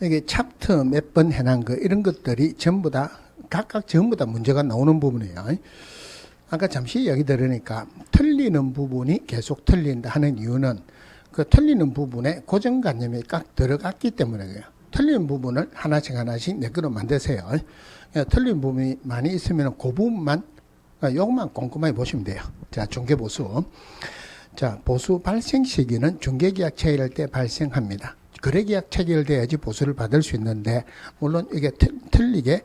이게 챕터 몇 번 해놓은 거 이런 것들이 전부 다 각각 전부 다 문제가 나오는 부분이에요. 아까 잠시 이야기 들으니까 틀리는 부분이 계속 틀린다 하는 이유는 그 틀리는 부분에 고정관념이 깍 들어갔기 때문에 그래요. 틀린 부분을 하나씩 하나씩 내 거로 만드세요. 틀린 부분이 많이 있으면 그 부분만, 요것만 꼼꼼하게 보시면 돼요. 자, 중개보수. 자, 보수 발생 시기는 중개계약 체결할 때 발생합니다. 거래계약 체결돼야지 보수를 받을 수 있는데, 물론 이게 틀리게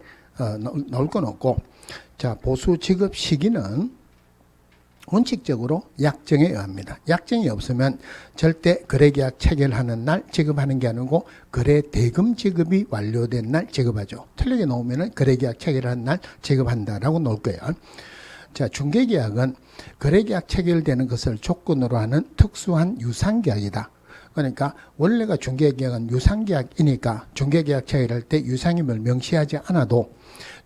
넣을 건 없고, 자, 보수 지급 시기는 원칙적으로 약정에 의합니다. 약정이 없으면 절대 거래계약 체결하는 날 지급하는 게 아니고 거래 대금 지급이 완료된 날 지급하죠. 틀리게 놓으면 거래계약 체결하는 날 지급한다라고 놓을 거예요. 자, 중개계약은 거래계약 체결되는 것을 조건으로 하는 특수한 유상계약이다. 그러니까 원래가 중개계약은 유상계약이니까 중개계약 체결할 때 유상임을 명시하지 않아도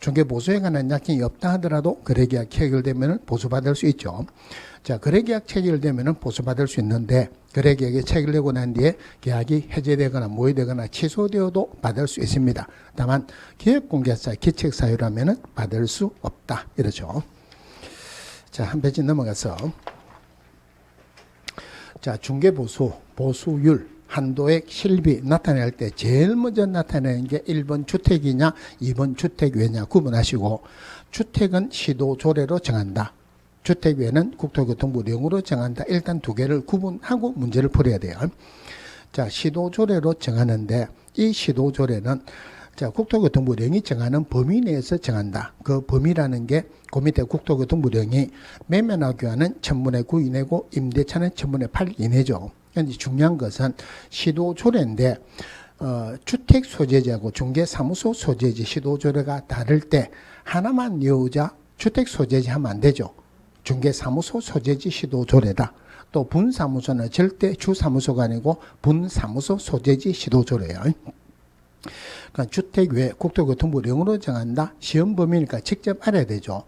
중개보수에 관한 약정이 없다 하더라도 거래계약 체결되면 보수받을 수 있죠. 자, 거래계약 체결되면 보수받을 수 있는데 거래계약이 체결되고 난 뒤에 계약이 해제되거나 모의되거나 취소되어도 받을 수 있습니다. 다만 기획공개사, 기책사유라면 받을 수 없다. 이러죠. 자, 한 페이지 넘어가서 자, 중개보수, 보수율, 한도액, 실비 나타낼 때 제일 먼저 나타내는 게 1번 주택이냐 2번 주택외냐 구분하시고, 주택은 시도조례로 정한다. 주택외는 국토교통부령으로 정한다. 일단 두 개를 구분하고 문제를 풀어야 돼요. 자, 시도조례로 정하는데 이 시도조례는 자, 국토교통부령이 정하는 범위 내에서 정한다. 그 범위라는 게 그 밑에 국토교통부령이 매매나 교환은 1000분의 9 이내고 임대차는 1000분의 8 이내죠. 그런데 중요한 것은 시도조례인데 주택 소재지하고 중개사무소 소재지 시도조례가 다를 때 하나만 외우자 주택 소재지 하면 안 되죠. 중개사무소 소재지 시도조례다. 또 분사무소는 절대 주사무소가 아니고 분사무소 소재지 시도조례예요. 그러니까 주택 외 국토교통부령으로 정한다. 시험 범위니까 직접 알아야 되죠.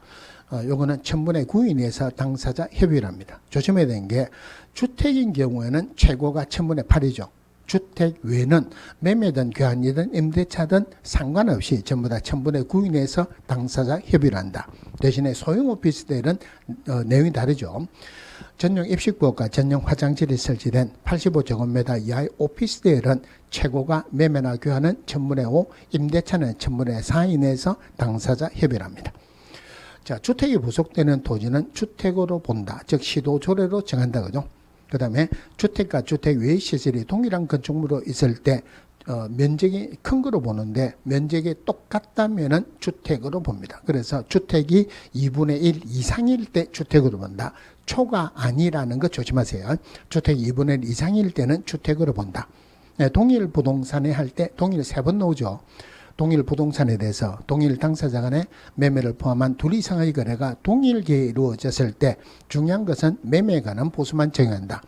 요거는 1000분의 9 이내에서 당사자 협의랍니다. 조심해야 되는 게 주택인 경우에는 최고가 1000분의 8이죠. 주택 외는 매매든 교환이든 임대차든 상관없이 전부 다 1000분의 9 이내에서 당사자 협의를 한다. 대신에 소형 오피스텔은 내용이 다르죠. 전용 입식부가 전용 화장실이 설치된 85제곱미터 이하의 오피스텔은 최고가 매매나 교환은 1000분의 5, 임대차는 1000분의 4 이내에서 당사자 협의를 합니다. 자, 주택이 부속되는 토지는 주택으로 본다. 즉 시도조례로 정한다. 그죠? 그 다음에 주택과 주택 외의 시설이 동일한 건축물로 있을 때 면적이 큰 거로 보는데 면적이 똑같다면은 주택으로 봅니다. 그래서 주택이 2분의 1 이상일 때 주택으로 본다. 초가 아니라는 거 조심하세요. 주택이 2분의 1 이상일 때는 주택으로 본다. 동일 부동산에 할 때 동일 3번 나오죠. 동일 부동산에 대해서 동일 당사자 간의 매매를 포함한 둘 이상의 거래가 동일기에 이루어졌을 때 중요한 것은 매매에 관한 보수만 적용한다.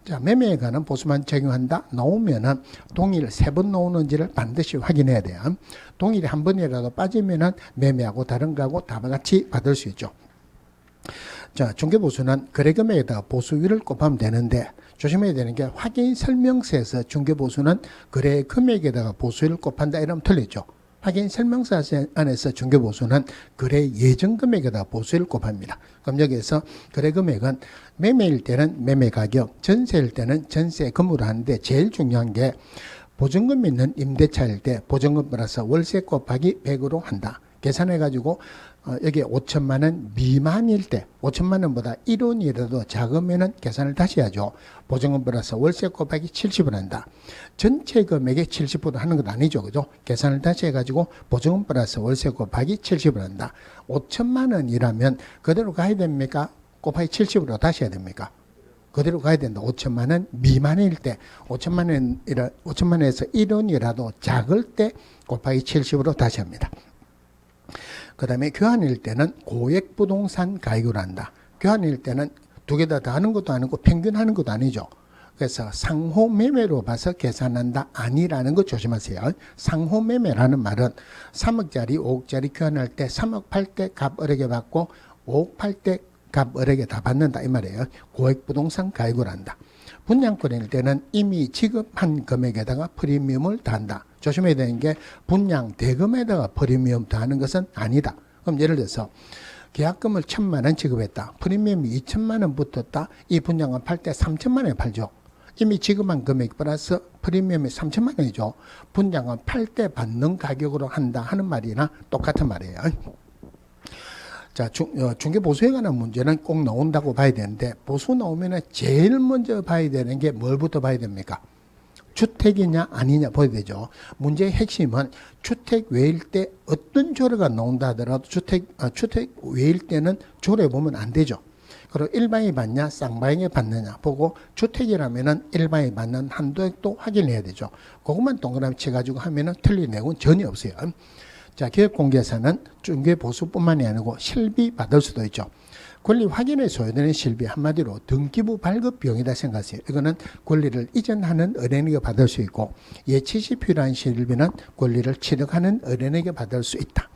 자, 매매에 관한 보수만 적용한다 나오면은 동일 3번 나오는지를 반드시 확인해야 돼요. 동일이 한 번이라도 빠지면은 매매하고 다른 거하고 다 같이 받을 수 있죠. 자, 중개보수는 거래금액에다가 보수율을 곱하면 되는데 조심해야 되는 게 확인 설명서에서 중개보수는 거래 금액에다가 보수율을 곱한다 이러면 틀리죠. 확인 설명서 안에서 중개보수는 거래 예정 금액에다가 보수율을 곱합니다. 그럼 여기에서 거래 금액은 매매일 때는 매매 가격, 전세일 때는 전세금으로 하는데 제일 중요한 게 보증금 있는 임대차일 때 보증금 플러스 월세 곱하기 100으로 한다. 계산해가지고 여기 5천만 원 미만일 때 5천만 원보다 1원이라도 작으면은 계산을 다시 하죠. 보증금 플러스 월세 곱하기 70을 한다. 전체 금액의 70% 하는 건 아니죠. 그죠? 계산을 다시 해가지고 보증금 플러스 월세 곱하기 70을 한다. 5천만 원이라면 그대로 가야 됩니까? 곱하기 70으로 다시 해야 됩니까? 그대로 가야 된다. 5천만 원 미만일 때 5천만 원에서 1원이라도 작을 때 곱하기 70으로 다시 합니다. 그 다음에 교환일 때는 고액 부동산 가격을 한다. 교환일 때는 두 개 다 하는 것도 아니고 평균 하는 것도 아니죠. 그래서 상호 매매로 봐서 계산한다. 아니라는 거 조심하세요. 상호 매매라는 말은 3억짜리 5억짜리 교환할 때 3억 팔 때 값 어렵게 받고 5억 팔 때 값 어렵게 다 받는다 이 말이에요. 고액 부동산 가격을 한다. 분양권일 때는 이미 지급한 금액에다가 프리미엄을 더한다. 조심해야 되는 게 분양 대금에다가 프리미엄 더하는 것은 아니다. 그럼 예를 들어서 계약금을 1,000만 원 지급했다. 프리미엄이 2천만 원 붙었다. 이 분양을 팔 때 3천만 원에 팔죠. 이미 지급한 금액 플러스 프리미엄이 3천만 원이죠. 분양을 팔 때 받는 가격으로 한다 하는 말이나 똑같은 말이에요. 자, 중개보수에 관한 문제는 꼭 나온다고 봐야 되는데, 보수 나오면 제일 먼저 봐야 되는 게 뭘부터 봐야 됩니까? 주택이냐 아니냐 봐야 되죠. 문제의 핵심은 주택 외일 때 어떤 조례가 나온다 하더라도 주택 외일 때는 조례 보면 안 되죠. 그리고 일반이 받냐 쌍방이 받느냐 보고, 주택이라면은 일반이 받는 한도액도 확인해야 되죠. 그것만 동그라미 쳐가지고 하면은 틀린 내용은 전혀 없어요. 자, 기업공개사는 중개보수뿐만이 아니고 실비 받을 수도 있죠. 권리 확인에 소요되는 실비, 한마디로 등기부 발급 비용이다 생각하세요. 이거는 권리를 이전하는 의뢰인에게 받을 수 있고, 예치시 필요한 실비는 권리를 취득하는 의뢰인에게 받을 수 있다.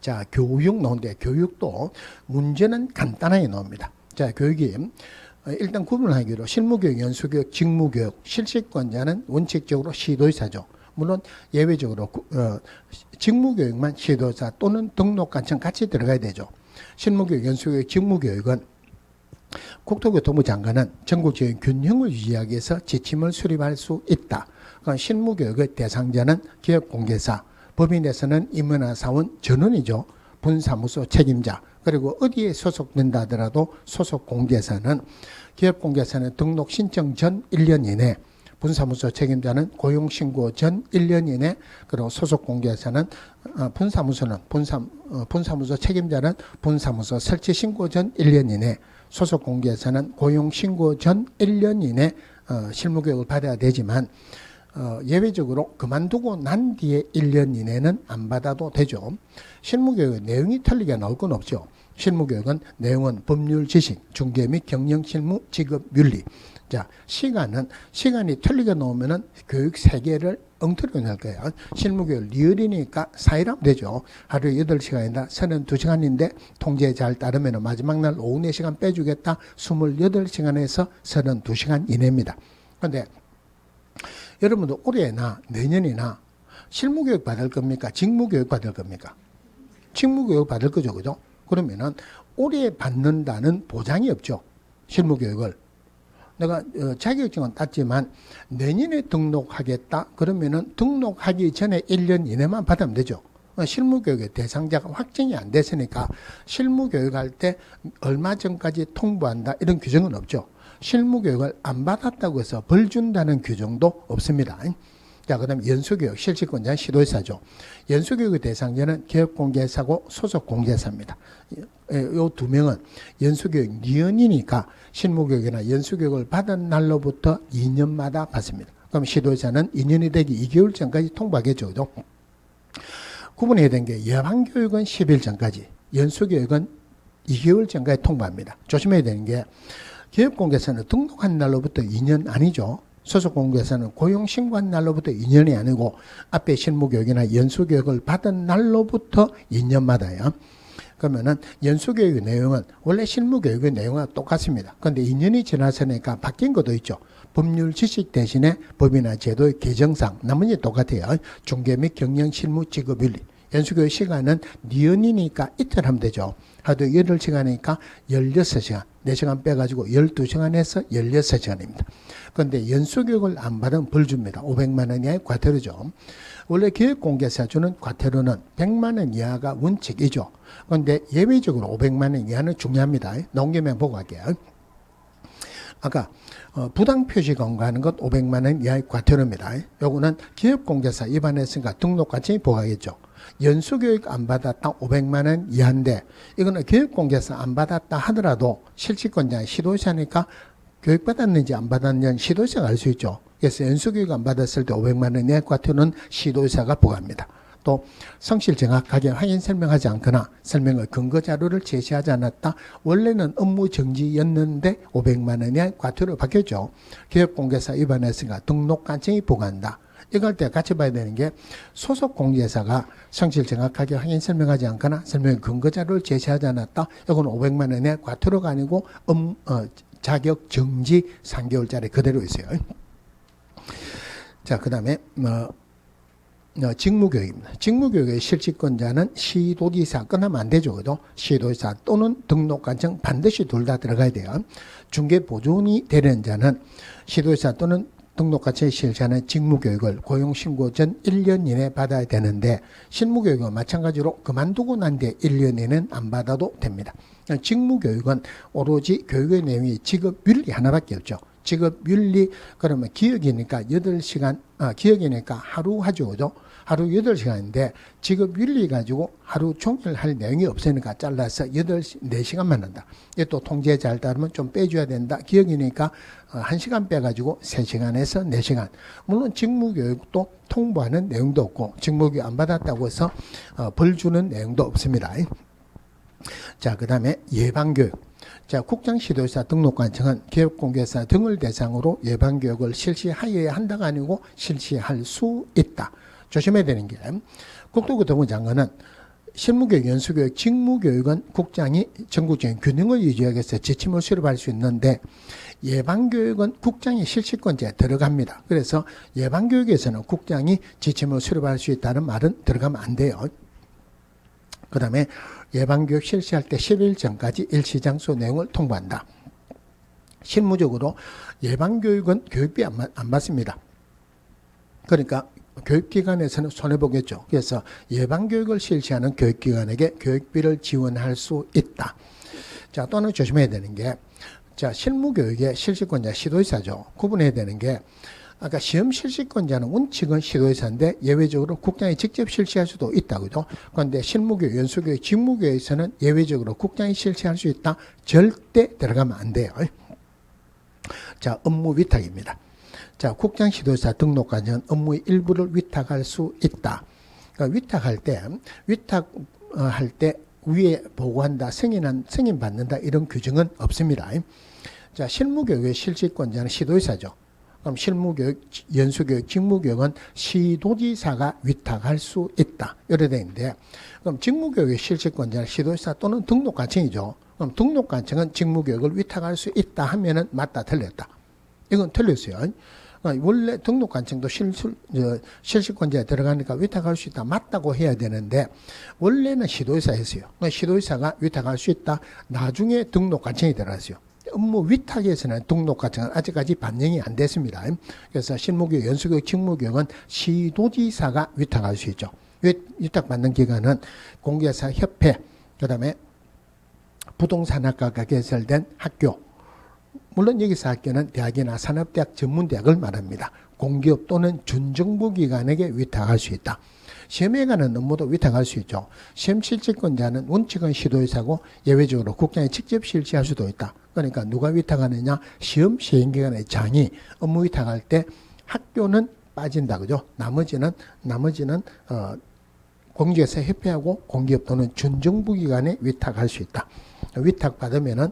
자, 교육 나오는데, 교육도 문제는 간단하게 나옵니다. 자, 교육이 일단 구분하기로 실무교육, 연수교육, 직무교육, 실시권자는 원칙적으로 시도의사죠. 물론 예외적으로 직무교육만 시도자 또는 등록관청 같이 들어가야 되죠. 실무교육, 연수교육, 직무교육은 국토교통부 장관은 전국적인 균형을 유지하기 위해서 지침을 수립할 수 있다. 실무교육의 대상자는 기업공개사, 법인에서는 임원사원 전원이죠. 분사무소 책임자, 그리고 어디에 소속된다 하더라도 소속 공개사는, 기업공개사는 등록 신청 전 1년 이내, 분사무소 책임자는 고용신고 전 1년 이내, 그리고 소속 공개사는 분사무소 책임자는 분사무소 설치 신고 전 1년 이내, 소속 공개사는 고용신고 전 1년 이내 실무교육을 받아야 되지만, 예외적으로 그만두고 난 뒤에 1년 이내는 안 받아도 되죠. 실무교육의 내용이 틀리게 나올 건 없죠. 실무교육은 내용은 법률 지식, 중개 및 경영 실무, 직업 윤리. 자, 시간이 틀리게 나오면은 교육 3개를 엉터리로 낼 거예요. 실무교육 리얼이니까 4일하면 되죠. 하루에 8시간이다. 32시간인데 통제 잘 따르면 마지막 날 오후 4시간 빼주겠다. 28시간에서 32시간 이내입니다. 그런데 여러분도 올해나 내년이나 실무교육 받을 겁니까? 직무교육 받을 겁니까? 직무교육 받을 거죠. 그죠? 그러면은 올해 받는다는 보장이 없죠. 실무교육을. 내가 자격증은 땄지만 내년에 등록하겠다 그러면은 등록하기 전에 1년 이내만 받으면 되죠. 실무교육의 대상자가 확정이 안 됐으니까 실무교육할 때 얼마 전까지 통보한다 이런 규정은 없죠. 실무교육을 안 받았다고 해서 벌 준다는 규정도 없습니다. 자, 그 다음 연수교육, 실시권자는 시도의사죠. 연수교육의 대상자는 기업공개사고 소속공개사입니다. 이 두 명은 연수교육 리언이니까 실무교육이나 연수교육을 받은 날로부터 2년마다 받습니다. 그럼 시도의사는 2년이 되기 2개월 전까지 통보하겠죠. 그죠? 구분해야 되는 게 예방교육은 10일 전까지, 연수교육은 2개월 전까지 통보합니다. 조심해야 되는 게 기업공개사는 등록한 날로부터 2년 아니죠. 소속공개사는 고용신고한 날로부터 2년이 아니고 앞에 실무교육이나 연수교육을 받은 날로부터 2년마다요. 그러면은 연수교육의 내용은 원래 실무교육의 내용과 똑같습니다. 그런데 2년이 지났으니까 바뀐 것도 있죠. 법률 지식 대신에 법이나 제도의 개정상 나머지 똑같아요. 중개 및 경영 실무 직업 윤리. 연수교육 시간은 니은이니까 이틀 하면 되죠. 하루 8시간이니까 16시간, 4시간 빼가지고 12시간에서 16시간입니다. 그런데 연수교육을 안 받으면 벌 줍니다. 500만 원 이하의 과태료죠. 원래 기업공개사 주는 과태료는 100만 원 이하가 원칙이죠. 그런데 예외적으로 500만 원 이하는 중요합니다. 농계면 보고 갈게요. 아까 부당표시 검거하는 것 500만 원 이하의 과태료입니다. 요거는 기업공개사 위반했으니까 등록관청이 보고하겠죠. 연수교육 안 받았다 500만 원 이하인데, 이거는 교육공개사 안 받았다 하더라도 실시권자 시도자니까 교육받았는지 안 받았는지 시도자가 알 수 있죠. 그래서 연수교육 안 받았을 때 500만 원 이하의 과태료는 시도자가 부과합니다. 또 성실 정확하게 확인 설명하지 않거나 설명의 근거 자료를 제시하지 않았다. 원래는 업무 정지였는데 500만 원 이하의 과태료를 받겠죠. 기업공개사 위반했으니까 등록관청이 부과한다. 이걸 때 같이 봐야 되는 게 소속 공개사가 성실 정확하게 확인 설명하지 않거나 설명의 근거 자료를 제시하지 않았다. 이건 500만 원의 과태료가 아니고 자격 정지 3개월짜리 그대로 있어요. 자, 그 다음에 직무교육입니다. 직무교육의 실질권자는 시도지사, 끝나면 안 되죠. 그죠? 시도지사 또는 등록관청 반드시 둘 다 들어가야 돼요. 중개보존이 되는 자는 시도지사 또는 등록관청이 실시하는 직무교육을 고용신고 전 1년 이내 받아야 되는데, 실무교육은 마찬가지로 그만두고 난 뒤에 1년 이내는 안 받아도 됩니다. 직무교육은 오로지 교육의 내용이 직업윤리 하나밖에 없죠. 직업윤리, 그러면 기억이니까 8시간, 기억이니까 하루 하죠. 그죠? 하루 8시간인데 직업윤리 가지고 하루 종일 할 내용이 없으니까 잘라서 4시간만 한다. 이게 또 통제 잘 따르면 좀 빼줘야 된다. 기억이니까 1시간 빼가지고 3시간에서 4시간. 물론 직무교육도 통보하는 내용도 없고, 직무교육 안 받았다고 해서 벌 주는 내용도 없습니다. 자, 그 다음에 예방교육. 자, 국장 시도지사 등록관청은 기업공개사 등을 대상으로 예방교육을 실시하여야 한다가 아니고 실시할 수 있다. 조심해야 되는 게, 국토교통부 장관은 실무교육, 연수교육, 직무교육은 국장이 전국적인 균형을 유지하기 위해서 지침을 수립할 수 있는데, 예방교육은 국장이 실시권자에 들어갑니다. 그래서 예방교육에서는 국장이 지침을 수립할 수 있다는 말은 들어가면 안 돼요. 그 다음에 예방교육 실시할 때 10일 전까지 일시장소 내용을 통보한다. 실무적으로 예방교육은 교육비 안 받습니다. 그러니까 교육기관에서는 손해보겠죠. 그래서 예방교육을 실시하는 교육기관에게 교육비를 지원할 수 있다. 자, 또 하나 조심해야 되는 게, 자, 실무교육의 실시권자 시도지사죠. 구분해야 되는 게, 아까 시험 실시권자는 원칙은 시도지사인데 예외적으로 국장이 직접 실시할 수도 있다. 그죠? 그런데 실무교육, 연수교육, 직무교육에서는 예외적으로 국장이 실시할 수 있다. 절대 들어가면 안 돼요. 자, 업무 위탁입니다. 자, 국장 시도지사 등록관청은 업무의 일부를 위탁할 수 있다. 그러니까 위탁할 때 위에 보고한다, 승인 받는다, 이런 규정은 없습니다. 자, 실무교육의 실시권자는 시도지사죠. 그럼 실무교육, 연수교육, 직무교육은 시도지사가 위탁할 수 있다. 이래 되는데, 그럼 직무교육의 실시권자는 시도지사 또는 등록관청이죠. 그럼 등록관청은 직무교육을 위탁할 수 있다 하면은 맞다, 틀렸다. 이건 틀렸어요. 원래 등록관청도 실시권자에 들어가니까 위탁할 수 있다, 맞다고 해야 되는데, 원래는 시도지사였어요. 시도지사가 위탁할 수 있다, 나중에 등록관청이 들어갔어요. 업무 위탁에서는 등록관청은 아직까지 반영이 안 됐습니다. 그래서 실무교육, 연수교육, 직무교육은 시도지사가 위탁할 수 있죠. 위탁받는 기관은 공개사 협회, 그 다음에 부동산학과가 개설된 학교, 물론 여기서 학교는 대학이나 산업대학, 전문대학을 말합니다. 공기업 또는 준정부기관에게 위탁할 수 있다. 시험에 관한 업무도 위탁할 수 있죠. 시험 실시권자는 원칙은 시도지사고 예외적으로 국장이 직접 실시할 수도 있다. 그러니까 누가 위탁하느냐? 시험 시행기관의 장이 업무 위탁할 때 학교는 빠진다. 그죠? 나머지는 공개사 협회하고 공기업 또는 준정부기관에 위탁할 수 있다. 위탁받으면은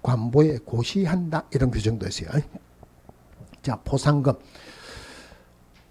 관보에 고시한다, 이런 규정도 있어요. 자, 포상금.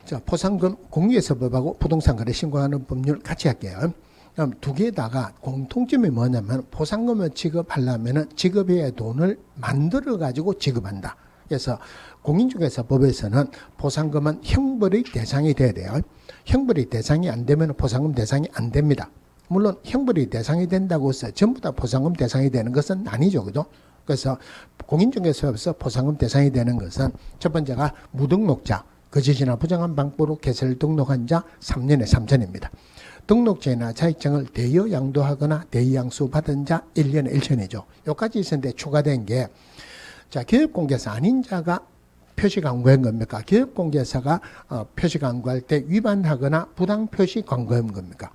자, 포상금 공개서법하고 부동산 거래 신고하는 법률 같이 할게요. 그럼 두 개다가 공통점이 뭐냐면, 포상금을 지급하려면은 지급해야 돈을 만들어 가지고 지급한다. 그래서 공인중개사법에서는 포상금은 형벌의 대상이 돼야 돼요. 형벌의 대상이 안 되면 포상금 대상이 안 됩니다. 물론 형벌이 대상이 된다고 해서 전부 다 포상금 대상이 되는 것은 아니죠. 그죠? 그래서 공인중개사법에서 포상금 대상이 되는 것은 첫 번째가 무등록자, 거짓이나 부정한 방법으로 개설 등록한 자 3년에 3천입니다. 등록증이나 자격증을 대여 양도하거나 대여 양수 받은 자 1년에 1천이죠. 여기까지 있었는데 추가된 게, 자, 기업공개사 아닌 자가 표시 광고한 겁니까? 기업공개사가 표시 광고할 때 위반하거나 부당 표시 광고한 겁니까?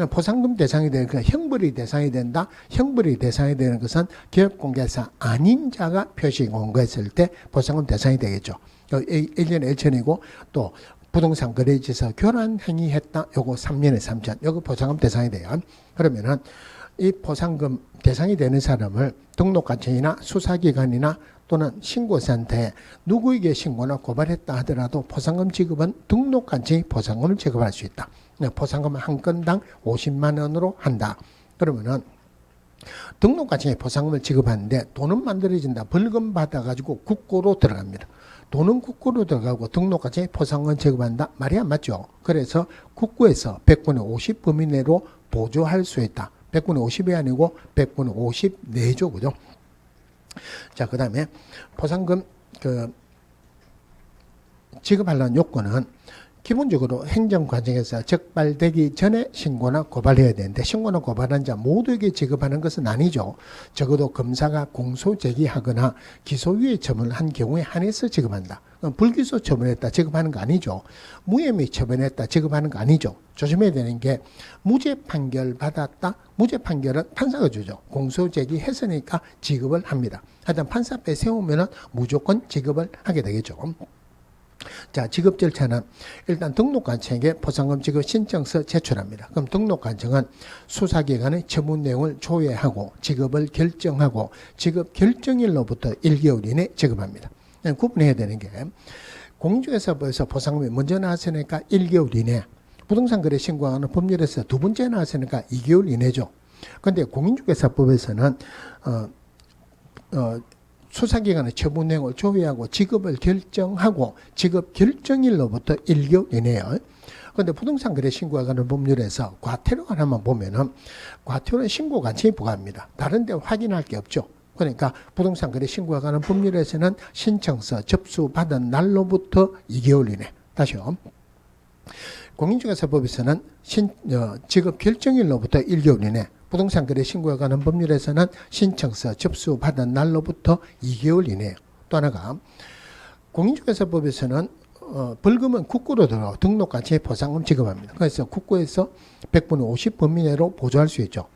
포상금 대상이 되는, 형벌이 대상이 된다. 형벌이 대상이 되는 것은 기업공개사 아닌 자가 표시 광고했을 때 포상금 대상이 되겠죠. 1년에 1천이고, 또 부동산 거래지에서 교란 행위했다. 요거 3년에 3천. 요거 포상금 대상이 돼요. 그러면은 이 포상금 대상이 되는 사람을 등록관청이나 수사기관이나 또는 신고센터에 누구에게 신고나 고발했다 하더라도 포상금 지급은 등록관청이 포상금을 지급할 수 있다. 포상금은 한 건당 50만 원으로 한다. 그러면은 등록관청에 포상금을 지급하는데 돈은 만들어진다. 벌금 받아가지고 국고로 들어갑니다. 돈은 국고로 들어가고 등록까지 포상금 지급한다. 말이 안 맞죠. 그래서 국고에서 100분의 50 범위 내로 보조할 수 있다. 100분의 50이 아니고 100분의 50 내죠. 그죠? 자, 그 다음에 포상금 지급하려는 요건은 기본적으로 행정 과정에서 적발되기 전에 신고나 고발해야 되는데 신고나 고발한 자 모두에게 지급하는 것은 아니죠. 적어도 검사가 공소 제기하거나 기소유예 처분을 한 경우에 한해서 지급한다. 불기소 처분했다 지급하는 거 아니죠. 무혐의 처분했다 지급하는 거 아니죠. 조심해야 되는 게 무죄 판결 받았다. 무죄 판결은 판사가 주죠. 공소 제기했으니까 지급을 합니다. 하여튼 판사 앞에 세우면은 무조건 지급을 하게 되겠죠. 자, 지급 절차는 일단 등록관청에게 포상금 지급 신청서 제출합니다. 그럼 등록관청은 수사기관의 처분 내용을 조회하고 지급을 결정하고 지급 결정일로부터 1개월 이내 지급합니다. 구분해야 되는 게 공인중개사법에서 포상금이 먼저 나왔으니까 1개월 이내, 부동산 거래 신고하는 법률에서 두 번째 나왔으니까 2개월 이내죠. 그런데 공인중개사법에서는 수사기관의 처분 내용을 조회하고 지급을 결정하고 지급 결정일로부터 1개월 이내요. 그런데 부동산 거래 신고에 관한 법률에서 과태료 하나만 보면은 과태료는 신고 관청이 부과합니다. 다른 데 확인할 게 없죠. 그러니까 부동산 거래 신고에 관한 법률에서는 신청서 접수받은 날로부터 2개월 이내. 다시요. 공인중개사법에서는 지급 결정일로부터 1개월 이내. 부동산 거래 신고에 관한 법률에서는 신청서 접수받은 날로부터 2개월 이내요. 또 하나가 공인중개사법에서는 벌금은 국고로 들어가고 등록관청에 포상금 지급합니다. 그래서 국고에서 100분의 50 범위 내로 보조할 수 있죠.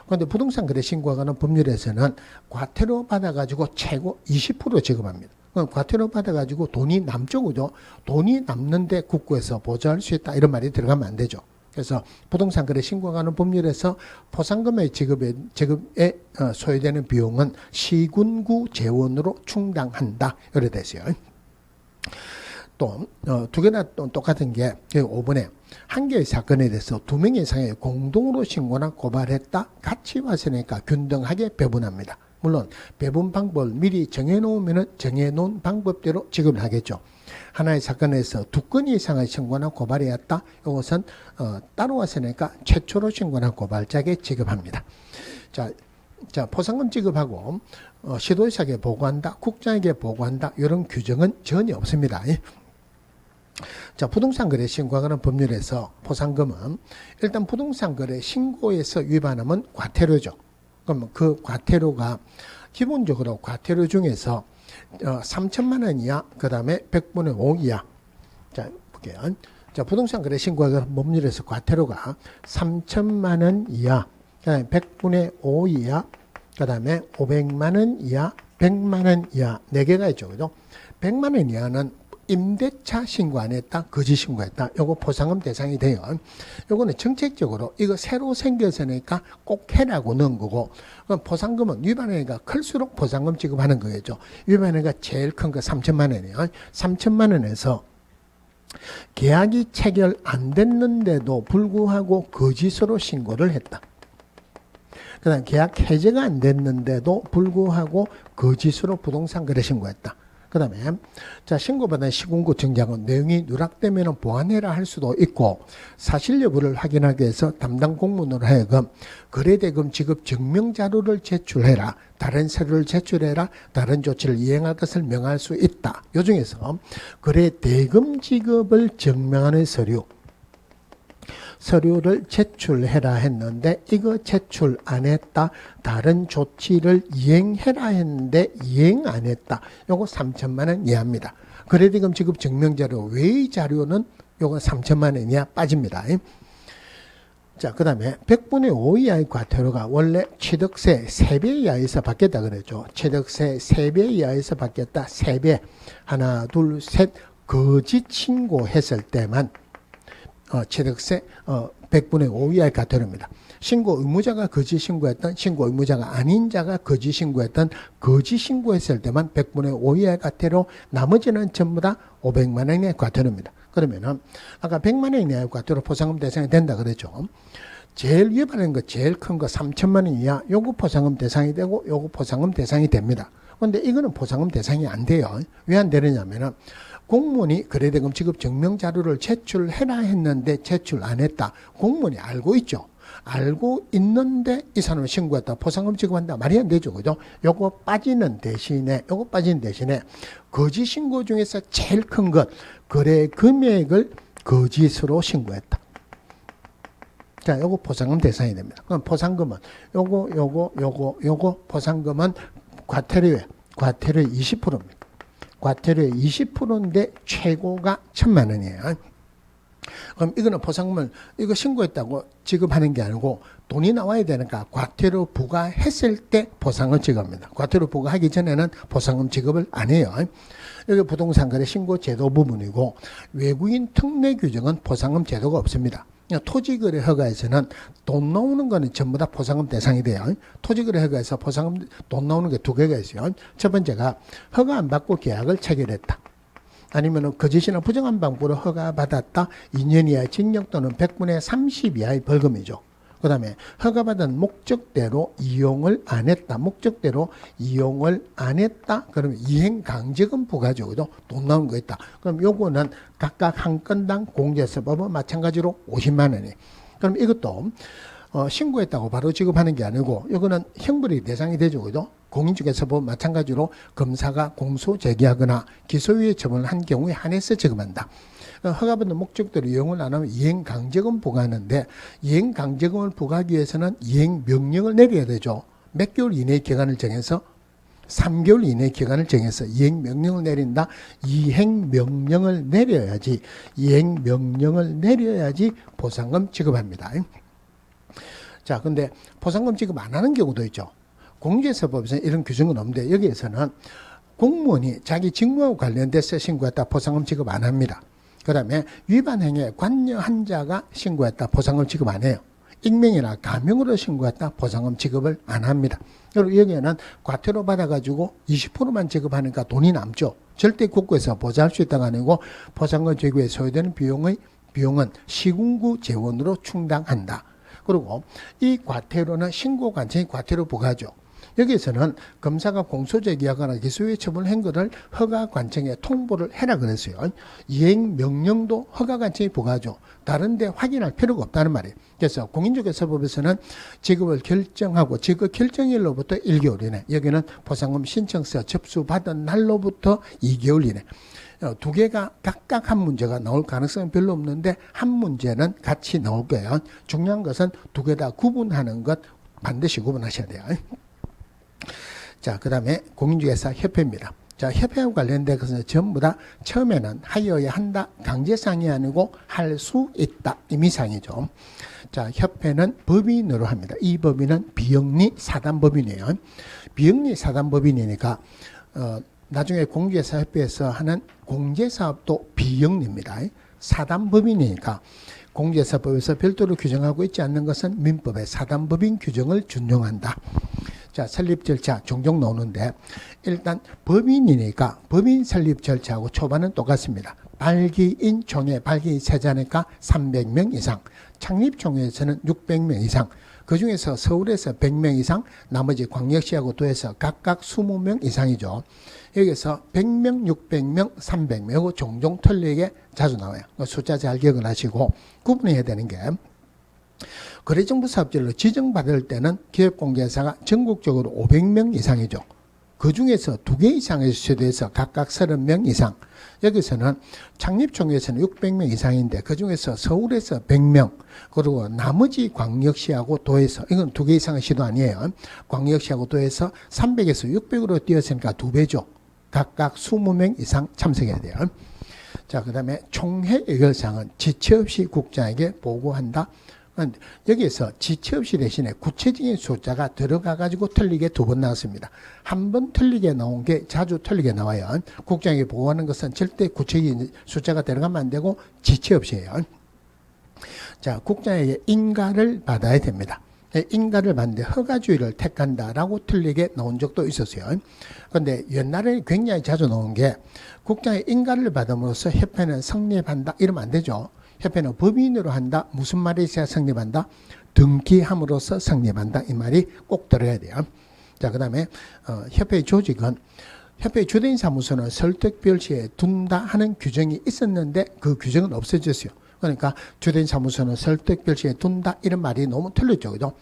그런데 부동산 거래 신고에 관한 법률에서는 과태료 받아가지고 최고 20% 지급합니다. 그럼 과태료 받아가지고 돈이 남죠, 그죠? 돈이 남는데 국고에서 보조할 수 있다. 이런 말이 들어가면 안 되죠. 그래서 부동산 거래 신고에 관한 법률에서 포상금의 지급에 소요되는 비용은 시군구 재원으로 충당한다. 이래 됐어요. 또 두 개나 또 똑같은 게 5번에 한 개의 사건에 대해서 2명 이상의 공동으로 신고나 고발했다. 같이 왔으니까 균등하게 배분합니다. 물론 배분 방법을 미리 정해놓으면 정해놓은 방법대로 지급을 하겠죠. 하나의 사건에서 2건 이상의 신고나 고발이 왔다. 이것은 따로 왔으니까 최초로 신고나 고발자에게 지급합니다. 자, 포상금 지급하고 시도지사에게 보고한다, 국장에게 보고한다. 이런 규정은 전혀 없습니다. 자, 부동산 거래 신고에 관한 법률에서 포상금은 일단 부동산 거래 신고에서 위반하면 과태료죠. 그럼 그 과태료가 기본적으로 과태료 중에서 3천만 원 이하, 그 다음에 100분의 5 이하. 자, 볼게요. 자, 부동산 거래 신고에 관한 법률에서 과태료가 3천만 원 이하, 그 다음에 100분의 5 이하, 그 다음에 500만 원 이하, 100만 원 이하, 4개가 있죠. 그죠? 100만 원 이하는 임대차 신고 안 했다, 거짓 신고했다. 요거 포상금 대상이 돼요. 요거는 정책적으로 이거 새로 생겼으니까 꼭 해라고 넣은 거고, 그럼 포상금은 위반행위가 클수록 포상금 지급하는 거겠죠. 위반행위가 제일 큰 거 3천만 원이에요. 3천만 원에서 계약이 체결 안 됐는데도 불구하고 거짓으로 신고를 했다. 그 다음 계약 해제가 안 됐는데도 불구하고 거짓으로 부동산 거래 신고했다. 그 다음에 자, 신고받은 시군구 정장은 내용이 누락되면 보완해라 할 수도 있고, 사실 여부를 확인하기 위해서 담당 공무원으로 하여금 거래대금 지급 증명자료를 제출해라, 다른 서류를 제출해라, 다른 조치를 이행할 것을 명할 수 있다. 이 중에서 거래대금 지급을 증명하는 서류를 제출해라 했는데 이거 제출 안 했다. 다른 조치를 이행해라 했는데 이행 안 했다. 요거 3천만 원 이하입니다. 거래대금 지급 증명자료 외의 자료는 요거 3천만 원 이하 빠집니다. 자, 그 다음에 100분의 5 이하의 과태료가 원래 취득세 3배 이하에서 받겠다 그랬죠. 취득세 3배 이하에서 받겠다. 3배. 하나, 둘, 셋. 거짓 신고했을 때만 취득세 100분의 5 이하의 과태료입니다. 신고 의무자가 거짓 신고했던, 신고 의무자가 아닌 자가 거짓 신고했던, 거짓 신고했을 때만 100분의 5 이하의 과태료, 나머지는 전부 다 500만 원의 과태료입니다. 그러면은 아까 100만 원 이하의 과태료 포상금 대상이 된다 그랬죠. 제일 위반하는 거 제일 큰 거 3천만 원 이하 요거 포상금 대상이 되고 요거 포상금 대상이 됩니다. 근데 이거는 포상금 대상이 안 돼요. 왜 안 되느냐면은 공무원이 거래대금 지급 증명 자료를 제출해라 했는데 제출 안 했다. 공무원이 알고 있죠. 알고 있는데 이 사람을 신고했다. 포상금 지급한다. 말이 안 되죠. 그죠? 요거 빠지는 대신에 거짓 신고 중에서 제일 큰 것 거래 금액을 거짓으로 신고했다. 자, 요거 포상금 대상이 됩니다. 그럼 포상금은 요거 포상금은 과태료의 20%입니다. 과태료의 20%인데 최고가 1,000만 원이에요. 그럼 이거는 포상금을 이거 신고했다고 지급하는 게 아니고 돈이 나와야 되니까 과태료 부과했을 때 포상금 지급합니다. 과태료 부과하기 전에는 포상금 지급을 안 해요. 여기 부동산 거래 신고 제도 부분이고 외국인 특례 규정은 포상금 제도가 없습니다. 토지거래 허가에서는 돈 나오는 거는 전부 다 포상금 대상이 돼요. 토지거래 허가에서 포상금 돈 나오는 게 두 개가 있어요. 첫 번째가 허가 안 받고 계약을 체결했다. 아니면 거짓이나 부정한 방법으로 허가받았다. 2년 이하의 징역 또는 100분의 30 이하의 벌금이죠. 그 다음에 허가받은 목적대로 이용을 안 했다. 그러면 이행강제금 부과죠. 그죠? 돈 나온 거 있다. 그럼 요거는 각각 한 건당 공제서법은 마찬가지로 50만 원이. 그럼 이것도 신고했다고 바로 지급하는 게 아니고 이거는 형벌이 대상이 되죠. 그죠? 공인중개사법 마찬가지로 검사가 공소 제기하거나 기소유예 처분을 한 경우에 한해서 지급한다. 허가받는 목적대로 이용을 안 하면 이행강제금 부과하는데 이행강제금을 부과하기 위해서는 이행명령을 내려야 되죠. 몇 개월 이내의 기간을 정해서 3개월 이내의 기간을 정해서 이행명령을 내린다. 이행명령을 내려야지 보상금 지급합니다. 자, 근데 보상금 지급 안 하는 경우도 있죠. 공인중개사법에서는 이런 규정은 없는데 여기에서는 공무원이 자기 직무하고 관련돼서 신고했다. 보상금 지급 안 합니다. 그 다음에 위반 행위에 관여한 자가 신고했다. 보상금 지급 안 해요. 익명이나 가명으로 신고했다. 보상금 지급을 안 합니다. 그리고 여기에는 과태료 받아가지고 20%만 지급하니까 돈이 남죠. 절대 국고에서 보장할 수 있다가 아니고 보상금 제기에 소요되는 비용은 시군구 재원으로 충당한다. 그리고 이 과태료는 신고관청이 과태료 부과하죠. 여기에서는 검사가 공소제기하거나 기소유예 처분을 한 것을 허가관청에 통보를 해라 그랬어요. 이행명령도 허가관청이 부과하죠. 다른 데 확인할 필요가 없다는 말이에요. 그래서 공인중개사법에서는 지급을 결정하고 지급 결정일로부터 1개월 이내, 여기는 보상금 신청서 접수받은 날로부터 2개월 이내. 두 개가 각각 한 문제가 나올 가능성은 별로 없는데 한 문제는 같이 나올 거예요. 중요한 것은 두 개 다 구분하는 것 반드시 구분하셔야 돼요. 자, 그 다음에 공인중개사 협회입니다. 자, 협회와 관련된 것은 전부 다 처음에는 하여야 한다. 강제상이 아니고 할 수 있다. 임의상이죠. 자, 협회는 법인으로 합니다. 이 법인은 비영리 사단법인이에요. 비영리 사단법인이니까 나중에 공제사협회에서 하는 공제사업도 비영리입니다. 사단법인이니까 공제사법에서 별도로 규정하고 있지 않는 것은 민법의 사단법인 규정을 준용한다. 자, 설립 절차 종종 나오는데 일단 법인이니까 법인 설립 절차하고 초반은 똑같습니다. 발기인 총회, 발기인 세자니까 300명 이상, 창립 총회에서는 600명 이상, 그 중에서 서울에서 100명 이상, 나머지 광역시하고 도에서 각각 20명 이상이죠. 여기서 100명, 600명, 300명, 이거 종종 틀리게 자주 나와요. 숫자 잘 기억을 하시고 구분해야 되는 게 거래정보사업자로 지정받을 때는 기업공개사가 전국적으로 500명 이상이죠. 그 중에서 2개 이상의 시도에서 각각 30명 이상. 여기서는 창립총회에서는 600명 이상인데 그 중에서 서울에서 100명, 그리고 나머지 광역시하고 도에서, 이건 2개 이상의 시도 아니에요. 광역시하고 도에서 300에서 600으로 뛰었으니까 2배죠. 각각 20명 이상 참석해야 돼요. 자, 그 다음에 총회 의결사항은 지체 없이 국장에게 보고한다. 여기에서 지체 없이 대신에 구체적인 숫자가 들어가가지고 틀리게 2번 나왔습니다. 한 번 틀리게 나온 게 자주 틀리게 나와요. 국장에게 보고하는 것은 절대 구체적인 숫자가 들어가면 안 되고 지체 없이 해요. 자, 국장에게 인가를 받아야 됩니다. 인가를 받는데 허가주의를 택한다라고 틀리게 나온 적도 있었어요. 그런데 옛날에 굉장히 자주 나온 게 국장의 인가를 받음으로써 협회는 성립한다 이러면 안 되죠. 협회는 법인으로 한다. 무슨 말이 있어야 성립한다? 등기함으로써 성립한다. 이 말이 꼭 들어야 돼요. 자, 그 다음에 협회 조직은 협회 주된 사무소는 설득별시에 둔다 하는 규정이 있었는데 그 규정은 없어졌어요. 그러니까 주된 사무소는 설득별시에 둔다 이런 말이 너무 틀렸죠. 그죠?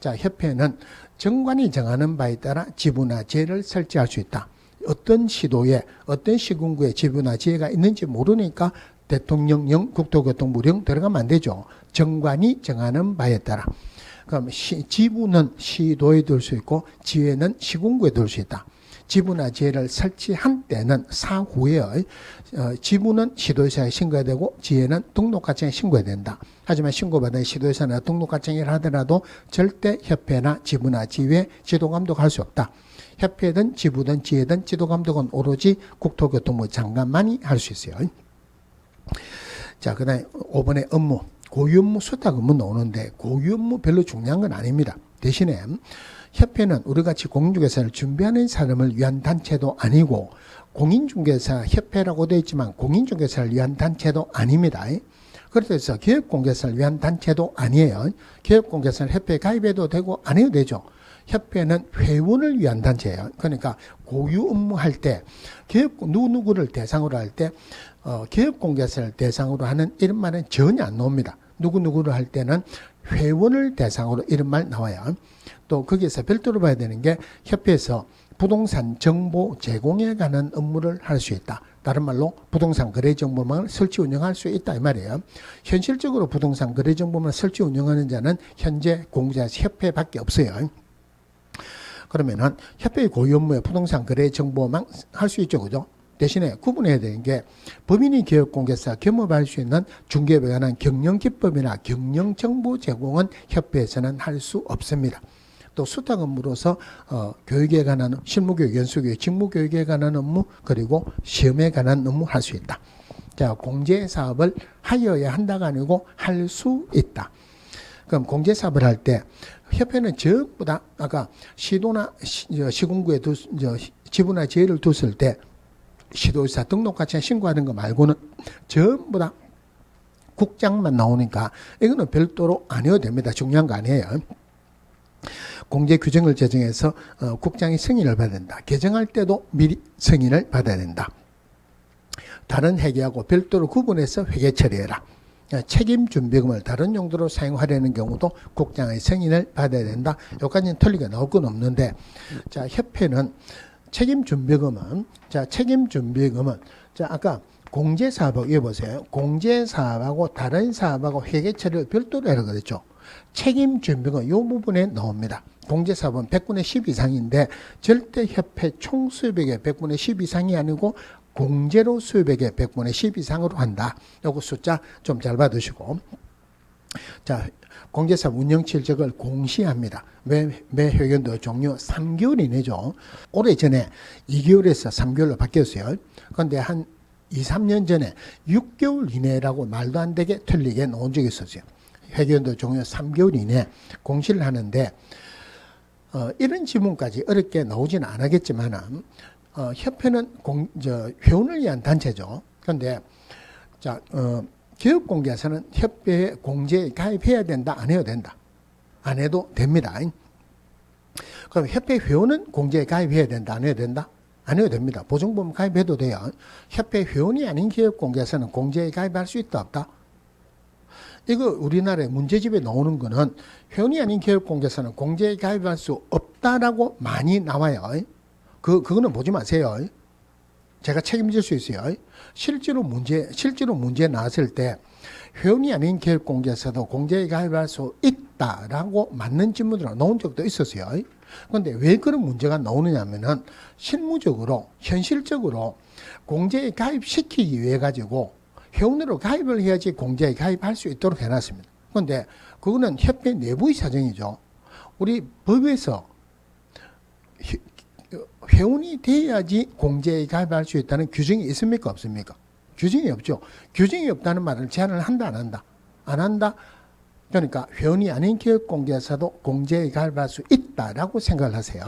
자, 협회는 정관이 정하는 바에 따라 지부나 지회를 설치할 수 있다. 어떤 시도에 어떤 시군구에 지부나 지회가 있는지 모르니까 대통령령 국토교통부령 들어가면 안 되죠. 정관이 정하는 바에 따라. 그럼 지부는 시도에 둘 수 있고 지회는 시군구에 둘 수 있다. 지부나 지회를 설치한 때는 사후에 지부는 시도의사에 신고해야 되고 지회는 등록가청에 신고해야 된다. 하지만 신고받은 시도의사나 등록가청이라 하더라도 절대 협회나 지부나 지회 지도감독할 수 없다. 협회든 지부든 지회든 지도감독은 오로지 국토교통부 장관만이 할 수 있어요. 자, 그 다음에 5번에 업무. 고유업무 수탁 업무 나오는데 고유업무 별로 중요한 건 아닙니다. 대신에 협회는 우리같이 공인중개사를 준비하는 사람을 위한 단체도 아니고 공인중개사 협회라고 되어 있지만 공인중개사를 위한 단체도 아닙니다. 그래서 기업공개사를 위한 단체도 아니에요. 기업공개사를 협회에 가입해도 되고 안 해도 되죠. 협회는 회원을 위한 단체예요. 그러니까 고유 업무할 때 기업 누구를 대상으로 할 때 기업공개사를 대상으로 하는 이런 말은 전혀 안 나옵니다. 누구를 할 때는 회원을 대상으로 이런 말 나와요. 또 거기에서 별도로 봐야 되는 게 협회에서 부동산 정보 제공에 관한 업무를 할 수 있다. 다른 말로 부동산 거래 정보망을 설치 운영할 수 있다 이 말이에요. 현실적으로 부동산 거래 정보망을 설치 운영하는 자는 현재 공자 협회밖에 없어요. 그러면은 협회의 고유 업무에 부동산 거래 정보망 할 수 있죠, 그죠? 대신에 구분해야 되는 게 법인이 기업공개사 겸업할 수 있는 중개업에 관한 경영기법이나 경영정보 제공은 협회에서는 할 수 없습니다. 또 수탁 업무로서 교육에 관한 실무교육, 연수교육, 직무교육에 관한 업무 그리고 시험에 관한 업무 할 수 있다. 자, 공제사업을 하여야 한다가 아니고 할 수 있다. 그럼 공제사업을 할 때 협회는 전부 다 아까 시도나 시군구에 지부나 지회를 뒀을 때 시도의사 등록가치에 신고하는 거 말고는 전부 다 국장만 나오니까 이거는 별도로 안 해도 됩니다. 중요한 거 아니에요. 공제 규정을 제정해서 국장이 승인을 받아야 된다. 개정할 때도 미리 승인을 받아야 된다. 다른 회계하고 별도로 구분해서 회계 처리해라. 책임준비금을 다른 용도로 사용하려는 경우도 국장의 승인을 받아야 된다. 여기까지는 틀리게 나올 건 없는데, 자, 협회는 책임준비금은, 아까 공제사업하고 이거 보세요. 공제사업하고 다른 사업하고 회계처리를 별도로 하라고 그랬죠. 책임준비금 이 부분에 나옵니다. 공제사업은 100분의 10 이상인데 절대 협회 총 수입액의 100분의 10 이상이 아니고 공제로 수입액의 100분의 10 이상으로 한다. 요거 숫자 좀 잘 받으시고. 자, 공제사업 운영실적을 공시합니다. 매 회견도 종료 3개월 이내죠. 오래전에 2개월에서 3개월로 바뀌었어요. 그런데 한 2, 3년 전에 6개월 이내라고 말도 안 되게 틀리게 나온 적이 있었어요. 회견도 종료 3개월 이내 공시를 하는데 이런 지문까지 어렵게 나오지는 않았겠지만 협회는 회원을 위한 단체죠. 그런데 자, 기업공개사는 협회에 공제에 가입해야 된다, 안 해도 된다? 안 해도 됩니다. 그럼 협회 회원은 공제에 가입해야 된다, 안 해도 된다? 안 해도 됩니다. 보증보험 가입해도 돼요. 협회 회원이 아닌 기업공개사는 공제에 가입할 수 있다, 없다? 이거 우리나라의 문제집에 나오는 거는 회원이 아닌 기업공개사는 공제에 가입할 수 없다라고 많이 나와요. 그거는 보지 마세요. 제가 책임질 수 있어요. 실제로 문제 나왔을 때 회원이 아닌 기업공개사도 공제에 가입할 수 있다라고 맞는 질문으로 나온 적도 있었어요. 그런데 왜 그런 문제가 나오느냐 하면은 실무적으로, 현실적으로 공제에 가입시키기 위해 가지고 회원으로 가입을 해야지 공제에 가입할 수 있도록 해놨습니다. 그런데 그거는 협회 내부의 사정이죠. 우리 법에서 회원이 돼야지 공제에 가입할 수 있다는 규정이 있습니까? 없습니까? 규정이 없죠. 규정이 없다는 말을 제한을 한다, 안 한다? 안 한다? 그러니까 회원이 아닌 기업공개사도 공제에 가입할 수 있다라고 생각을 하세요.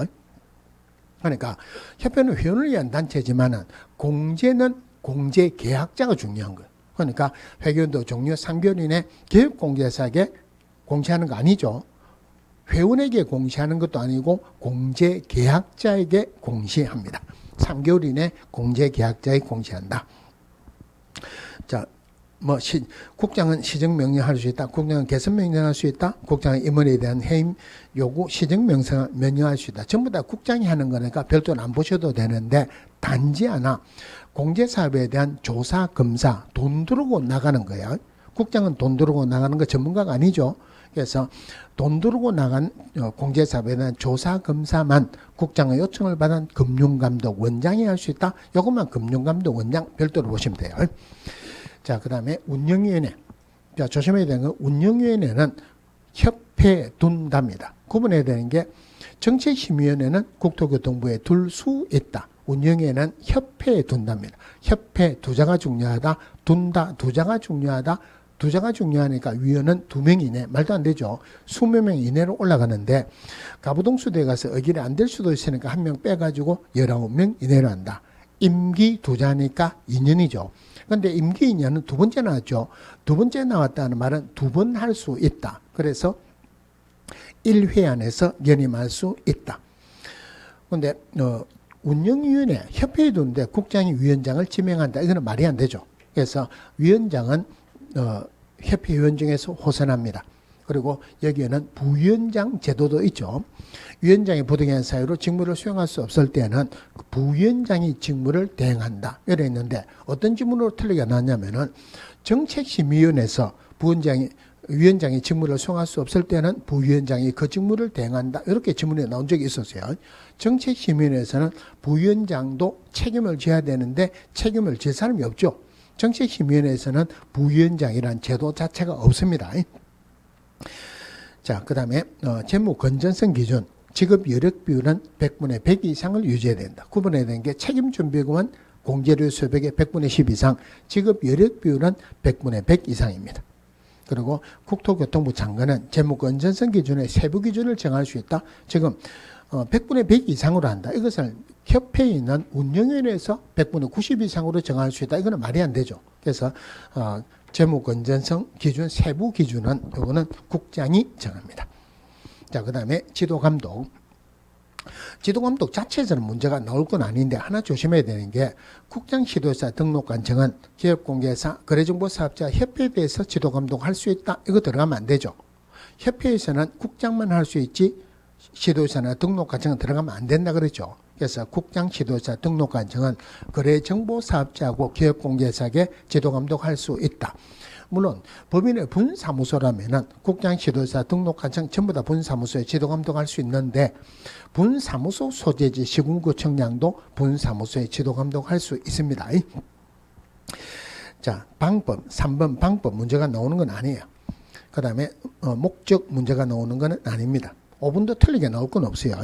그러니까 협회는 회원을 위한 단체지만은 공제는 공제 계약자가 중요한 거예요. 그러니까 회견도 종료 3개월 이내 기업공개사에게 공시하는 거 아니죠. 회원에게 공시하는 것도 아니고 공제계약자에게 공시합니다. 3개월 이내 공제계약자에 공시한다. 자, 국장은 시정명령할 수 있다. 국장은 개선명령할 수 있다. 국장은 임원에 대한 해임 요구 시정명령할 수 있다. 전부 다 국장이 하는 거니까 별도는 안 보셔도 되는데 단지 하나 공제사업에 대한 조사, 검사, 돈 들고 나가는 거야. 국장은 돈 들고 나가는 거 전문가가 아니죠. 그래서 돈 들고 나간 공제사업에 대한 조사, 검사만 국장의 요청을 받은 금융감독 원장이 할 수 있다. 이것만 금융감독 원장 별도로 보시면 돼요. 자, 그 다음에 운영위원회. 자, 조심해야 되는 건 운영위원회는 협회에 둔답니다. 구분해야 되는 게 정책심의위원회는 국토교통부에 둘 수 있다. 운영위원회는 협회에 둔답니다. 협회 두자가 중요하다. 둔다 두자가 중요하다. 두자가 중요하니까 위원은 2명 이내. 말도 안 되죠. 20명 이내로 올라가는데 가부동수대에 가서 의결이 안 될 수도 있으니까 1명 빼가지고 19명 이내로 한다. 임기 두자니까 2년이죠. 그런데 임기 2년은 2번째 나왔죠. 2번째 나왔다는 말은 2번 할 수 있다. 그래서 1회 안에서 연임할 수 있다. 그런데 운영위원회 협회에 두는데 국장이 위원장을 지명한다. 이거는 말이 안 되죠. 그래서 위원장은 협회위원 중에서 호선합니다. 그리고 여기에는 부위원장 제도도 있죠. 위원장이 부득이한 사유로 직무를 수행할 수 없을 때는 부위원장이 직무를 대행한다. 이래 있는데 어떤 질문으로 틀리게 나왔냐면은 정책심의위원회에서 위원장이 직무를 수행할 수 없을 때는 부위원장이 그 직무를 대행한다. 이렇게 질문이 나온 적이 있었어요. 정책심의위원회에서는 부위원장도 책임을 져야 되는데 책임을 질 사람이 없죠. 정책심의위원회에서는 부위원장이란 제도 자체가 없습니다. 자, 그 다음에 재무 건전성 기준, 지급 여력 비율은 100분의 100 이상을 유지해야 된다. 구분해야 되는 게 책임 준비금은 공제료 소득의 100분의 10 이상, 지급 여력 비율은 100분의 100 이상입니다. 그리고 국토교통부 장관은 재무 건전성 기준의 세부 기준을 정할 수 있다. 지금 100분의 100 이상으로 한다. 이것을 협회에 있는 운영위원회에서 100분의 90 이상으로 정할 수 있다. 이거는 말이 안 되죠. 그래서 재무 건전성 기준 세부 기준은 이거는 국장이 정합니다. 자, 그 다음에 지도감독. 지도감독 자체에서는 문제가 나올 건 아닌데 하나 조심해야 되는 게 국장 지도사 등록관청은 기업공개사 거래정보사업자 협회에 대해서 지도감독할 수 있다. 이거 들어가면 안 되죠. 협회에서는 국장만 할 수 있지 지도사나 등록관청은 들어가면 안 된다 그랬죠. 그래서 국장 지도사 등록관청은 거래정보사업자하고 기업공개사에게 지도감독할 수 있다. 물론 법인의 분사무소라면은 국장 지도사 등록관청 전부 다 분사무소에 지도감독할 수 있는데 분사무소 소재지 시군구청장도 분사무소에 지도감독할 수 있습니다. 자, 방법 3번 방법 문제가 나오는 건 아니에요. 그 다음에 목적 문제가 나오는 건 아닙니다. 5분도 틀리게 나올 건 없어요.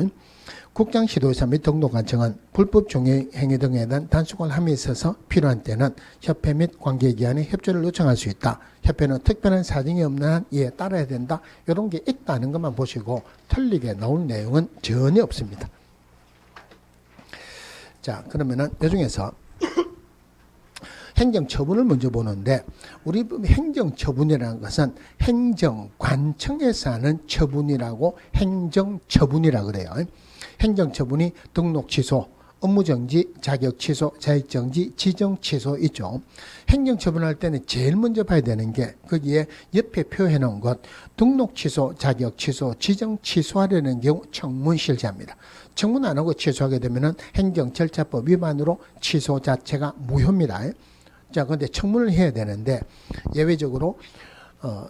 국장 지도사 및 등록관청은 불법 종의 행위 등에 대한 단속을 함에 있어서 필요한 때는 협회 및 관계기관에 협조를 요청할 수 있다. 협회는 특별한 사정이 없는 한 이에 따라야 된다. 이런 게 있다는 것만 보시고 틀리게 나올 내용은 전혀 없습니다. 자, 그러면은 이 중에서 행정처분을 먼저 보는데 우리 행정처분이라는 것은 행정관청에서 하는 처분이라고 행정처분이라고 그래요. 행정처분이 등록 취소, 업무정지, 자격 취소, 자격 정지, 지정 취소 있죠. 행정처분할 때는 제일 먼저 봐야 되는 게 거기에 옆에 표해 놓은 것 등록 취소, 자격 취소, 지정 취소하려는 경우 청문 실시합니다. 청문 안 하고 취소하게 되면은 행정절차법 위반으로 취소 자체가 무효입니다. 자, 그런데 청문을 해야 되는데 예외적으로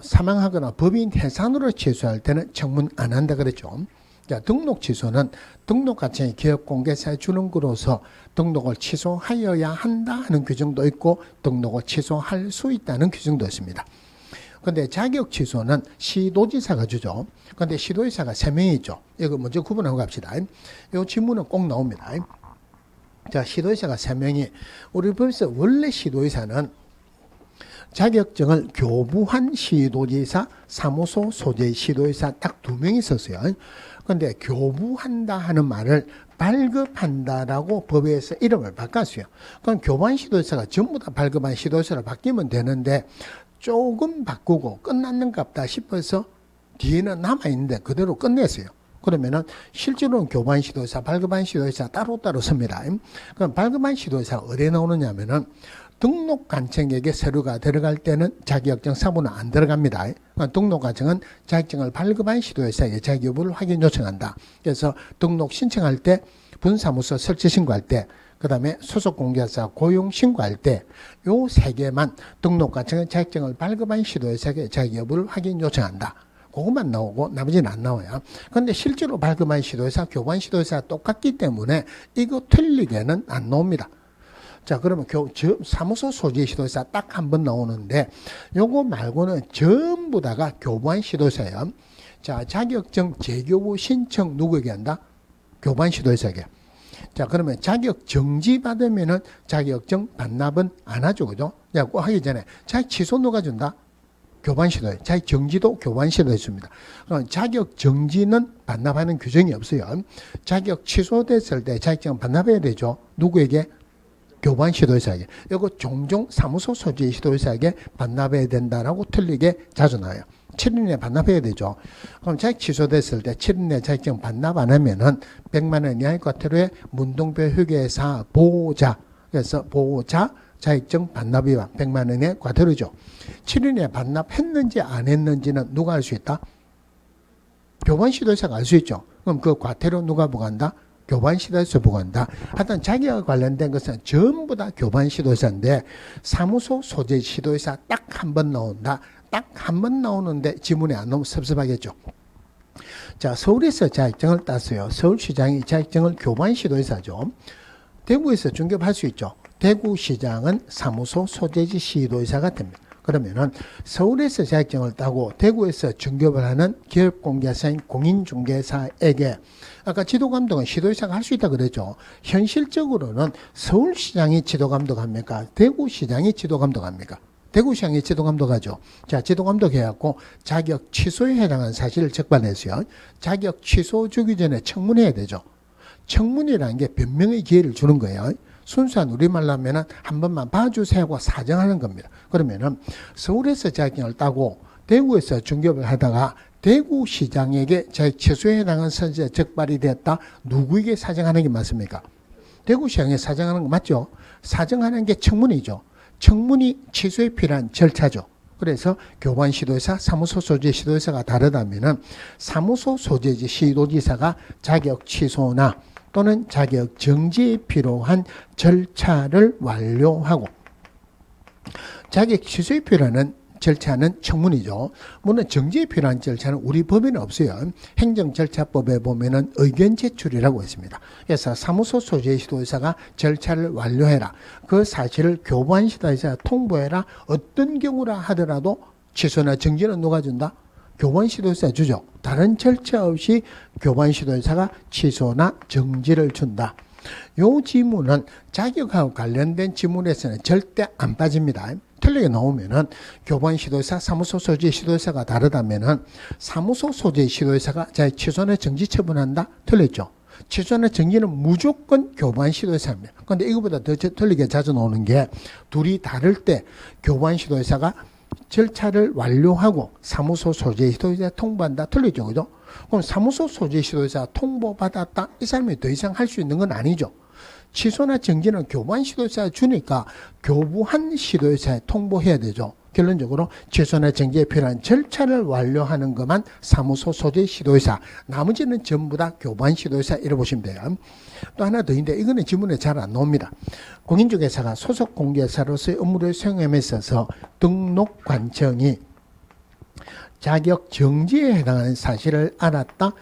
사망하거나 법인 해산으로 취소할 때는 청문 안 한다 그랬죠. 자, 등록 취소는 등록관청이 기업공개사에 주는 거로서 등록을 취소하여야 한다 하는 규정도 있고 등록을 취소할 수 있다는 규정도 있습니다. 그런데 자격 취소는 시도지사가 주죠. 그런데 시도지사가 3명이 있죠. 이거 먼저 구분하고 갑시다. 이 질문은 꼭 나옵니다. 자, 시도지사가 3명이 우리 법에서 원래 시도지사는 자격증을 교부한 시도지사, 사무소 소재 시도지사 딱 2명이 있었어요. 그런데 교부한다 하는 말을 발급한다라고 법에서 이름을 바꿨어요. 그럼 교부한 시도지사가 전부 다 발급한 시도지사로 바뀌면 되는데 조금 바꾸고 끝났는갑다 싶어서 뒤에는 남아있는데 그대로 끝냈어요. 그러면은 실제로는 교부한 시도의사, 발급한 시도의사 따로따로 씁니다. 그럼 발급한 시도의사가 어디에 나오느냐면은 등록관청에게 서류가 들어갈 때는 자격증 사무는 안 들어갑니다. 등록관청은 자격증을 발급한 시도회사에게 자기 여부를 확인 요청한다. 그래서 등록 신청할 때, 분사무소 설치 신고할 때, 그 다음에 소속공개사 고용 신고할 때, 요 세 개만 등록관청은 자격증을 발급한 시도회사에게 자기 여부를 확인 요청한다. 그것만 나오고 나머지는 안 나와요. 그런데 실제로 발급한 시도회사, 교부한 시도회사가 똑같기 때문에 이거 틀리게는 안 나옵니다. 자, 그러면 사무소 소지 시도회사 딱 한 번 나오는데 요거 말고는 전부 다가 교부한 시도회사예요. 자, 자격증 재교부 신청 누구에게 한다? 교부한 시도회사에게. 자, 그러면 자격 정지 받으면은 자격증 반납은 안 하죠. 그죠? 야, 꼭 하기 전에 자격 취소 누가 준다? 교부한 시도회. 자격 정지도 교부한 시도회사입니다. 그럼 자격 정지는 반납하는 규정이 없어요. 자격 취소됐을 때 자격증 반납해야 되죠. 누구에게? 교부한 시도회사에게. 이거 종종 사무소 소지 시도회사에게 반납해야 된다라고 틀리게 자주 나와요. 7일 내에 반납해야 되죠. 그럼 자격 취소됐을 때 7일 내에 자격증 반납 안 하면은 100만 원 이하의 과태료에 문동표 휴게사 보호자, 그래서 보호자 자격증 반납 위반 100만 원의 과태료죠. 7일 내에 반납했는지 안 했는지는 누가 알 수 있다? 교부한 시도회사가 알 수 있죠. 그럼 그 과태료 누가 부과한다? 교부한 시도회사 부과한다. 하여튼 자기와 관련된 것은 전부 다 교부한 시도회사인데 사무소 소재 시도회사 딱 한 번 나온다. 딱 한 번 나오는데 지문에 안 나오면 섭섭하겠죠. 자, 서울에서 자격증을 땄어요. 서울시장이 자격증을 교부한 시도회사죠. 대구에서 중개할 수 있죠. 대구시장은 사무소 소재지 시도회사가 됩니다. 그러면은 서울에서 자격증을 따고 대구에서 중개업을 하는 기업공개사인 공인중개사에게 아까 지도감독은 시도회사가 할 수 있다 그랬죠. 현실적으로는 서울시장이 지도감독합니까? 대구시장이 지도감독합니까? 대구시장이 지도감독하죠. 자, 지도감독해갖고 자격 취소에 해당하는 사실을 적발했어요. 자격 취소 주기 전에 청문해야 되죠. 청문이라는 게 변명의 기회를 주는 거예요. 순수한 우리말로 하면은 한 번만 봐주세요 하고 사정하는 겁니다. 그러면은 서울에서 자격증을 따고 대구에서 중개업을 하다가 대구시장에게 자격 취소에 해당하는 선지가 적발이 됐다. 누구에게 사정하는 게 맞습니까? 대구시장에 사정하는 거 맞죠? 사정하는 게 청문이죠. 청문이 취소에 필요한 절차죠. 그래서 교부한 시도회사, 사무소 소재 시도회사가 다르다면은 사무소 소재지 시도지사가 자격 취소나 또는 자격 정지에 필요한 절차를 완료하고 자격 취소에 필요한 절차는 청문이죠. 물론 정지에 필요한 절차는 우리 법에는 없어요. 행정절차법에 보면은 의견 제출이라고 있습니다. 그래서 사무소 소재 시도회사가 절차를 완료해라. 그 사실을 교부한 시도회사에 통보해라. 어떤 경우라 하더라도 취소나 정지는 누가 준다? 교부한 시도회사 주죠. 다른 절차 없이 교부한 시도회사가 취소나 정지를 준다. 요 지문은 자격하고 관련된 지문에서는 절대 안 빠집니다. 틀리게 나오면은 교부한 시도회사, 사무소 소재 시도회사가 다르다면은 사무소 소재 시도회사가 자기 취소나 정지 처분한다? 틀렸죠. 취소나 정지는 무조건 교부한 시도회사입니다. 그런데 이거보다 더 틀리게 자주 나오는 게 둘이 다를 때 교부한 시도회사가 절차를 완료하고 사무소 소재 시도회사에 통보한다. 틀리죠. 그죠? 그럼 사무소 소재 시도회사 통보받았다. 이 사람이 더 이상 할 수 있는 건 아니죠. 취소나 정지는 교부한 시도회사에 주니까 교부한 시도회사에 통보해야 되죠. 결론적으로 취소나 정지에 필요한 절차를 완료하는 것만 사무소 소재 시도회사, 나머지는 전부 다 교부한 시도회사 이래 보시면 돼요. 또 하나 더 있는데 이거는 지문에 잘 안 나옵니다. 공인중개사가 소속 공개사로서의 업무를 수행함에 있어서 등록관청이 자격 정지에 해당하는 사실을 알았다.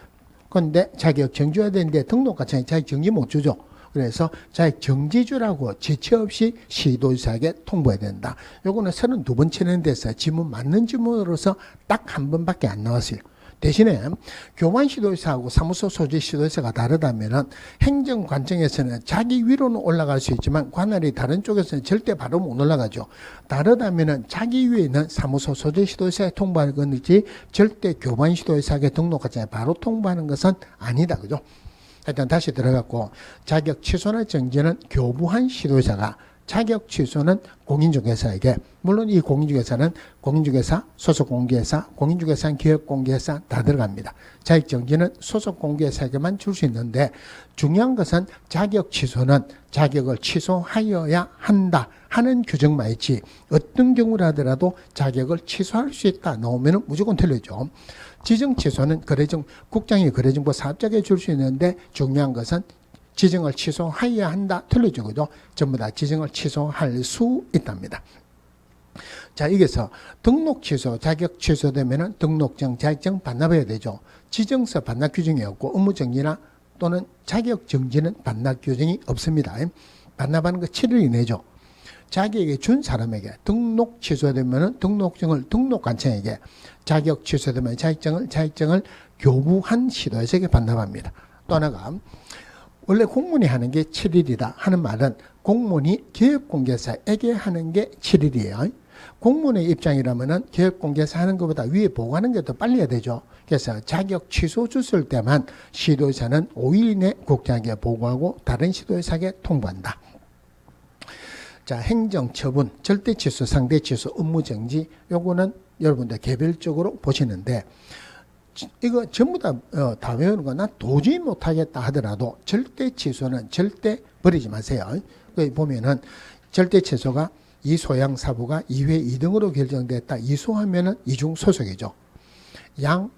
그런데 자격 정지해야 되는데 등록관청이 자격 정지 못 주죠. 그래서 자격 정지주라고 지체 없이 시도지사에게 통보해야 된다. 요거는 32번 데서 지문 맞는 지문으로서 딱 한 번밖에 안 나왔어요. 대신에 교부한 시도지사하고 사무소 소재 시도지사가 다르다면은 행정관청에서는 자기 위로는 올라갈 수 있지만 관할이 다른 쪽에서는 절대 바로 못 올라가죠. 다르다면은 자기 위에 있는 사무소 소재 시도지사에 통보하는 건지 절대 교부한 시도지사에게 등록하지 바로 통보하는 것은 아니다. 그죠? 일단 다시 들어갔고 자격 취소나 정지는 교부한 시도회사가 자격 취소는 공인중개사에게, 물론 이 공인중개사는 공인중개사, 소속공개사, 공인중개사, 기업공개사 다 들어갑니다. 자격정지는 소속공개사에게만 줄 수 있는데 중요한 것은 자격 취소는 자격을 취소하여야 한다 하는 규정만 있지 어떤 경우라 하더라도 자격을 취소할 수 있다 나오면 무조건 틀리죠. 지정 취소는 국장이 거래정보 사업자에게 줄 수 있는데 중요한 것은 지정을 취소하여야 한다 틀리죠. 그죠? 전부 다 지정을 취소할 수 있답니다. 자, 여기서 등록 취소, 자격 취소되면은 등록증, 자격증 반납해야 되죠. 지정서 반납 규정이 없고 업무정지나 또는 자격정지는 반납 규정이 없습니다. 반납하는 거 7일 이내죠. 자기에게 준 사람에게 등록 취소되면은 등록증을 등록관청에게, 자격 취소되면 자격증을 교부한 시도에서에게 반납합니다. 또 하나가 원래 공무원이 하는 게 7일이다 하는 말은 공무원이 기업공개사에게 하는 게 7일이에요. 공무원의 입장이라면은 기업공개사 하는 것보다 위에 보고하는 게 더 빨리 해야 되죠. 그래서 자격 취소 줬을 때만 시도의사는 5일 이내 국장에게 보고하고 다른 시도의사에게 통보한다. 자, 행정처분, 절대취소, 상대취소, 업무정지 요거는 여러분들 개별적으로 보시는데 이거 전부 다 외우는 거 나 도저히 못하겠다 하더라도 절대 취소는 절대 버리지 마세요. 여기 보면은 절대 취소가 이소양 사부가 2회 2등으로 결정됐다. 이소하면은 이중 소속이죠.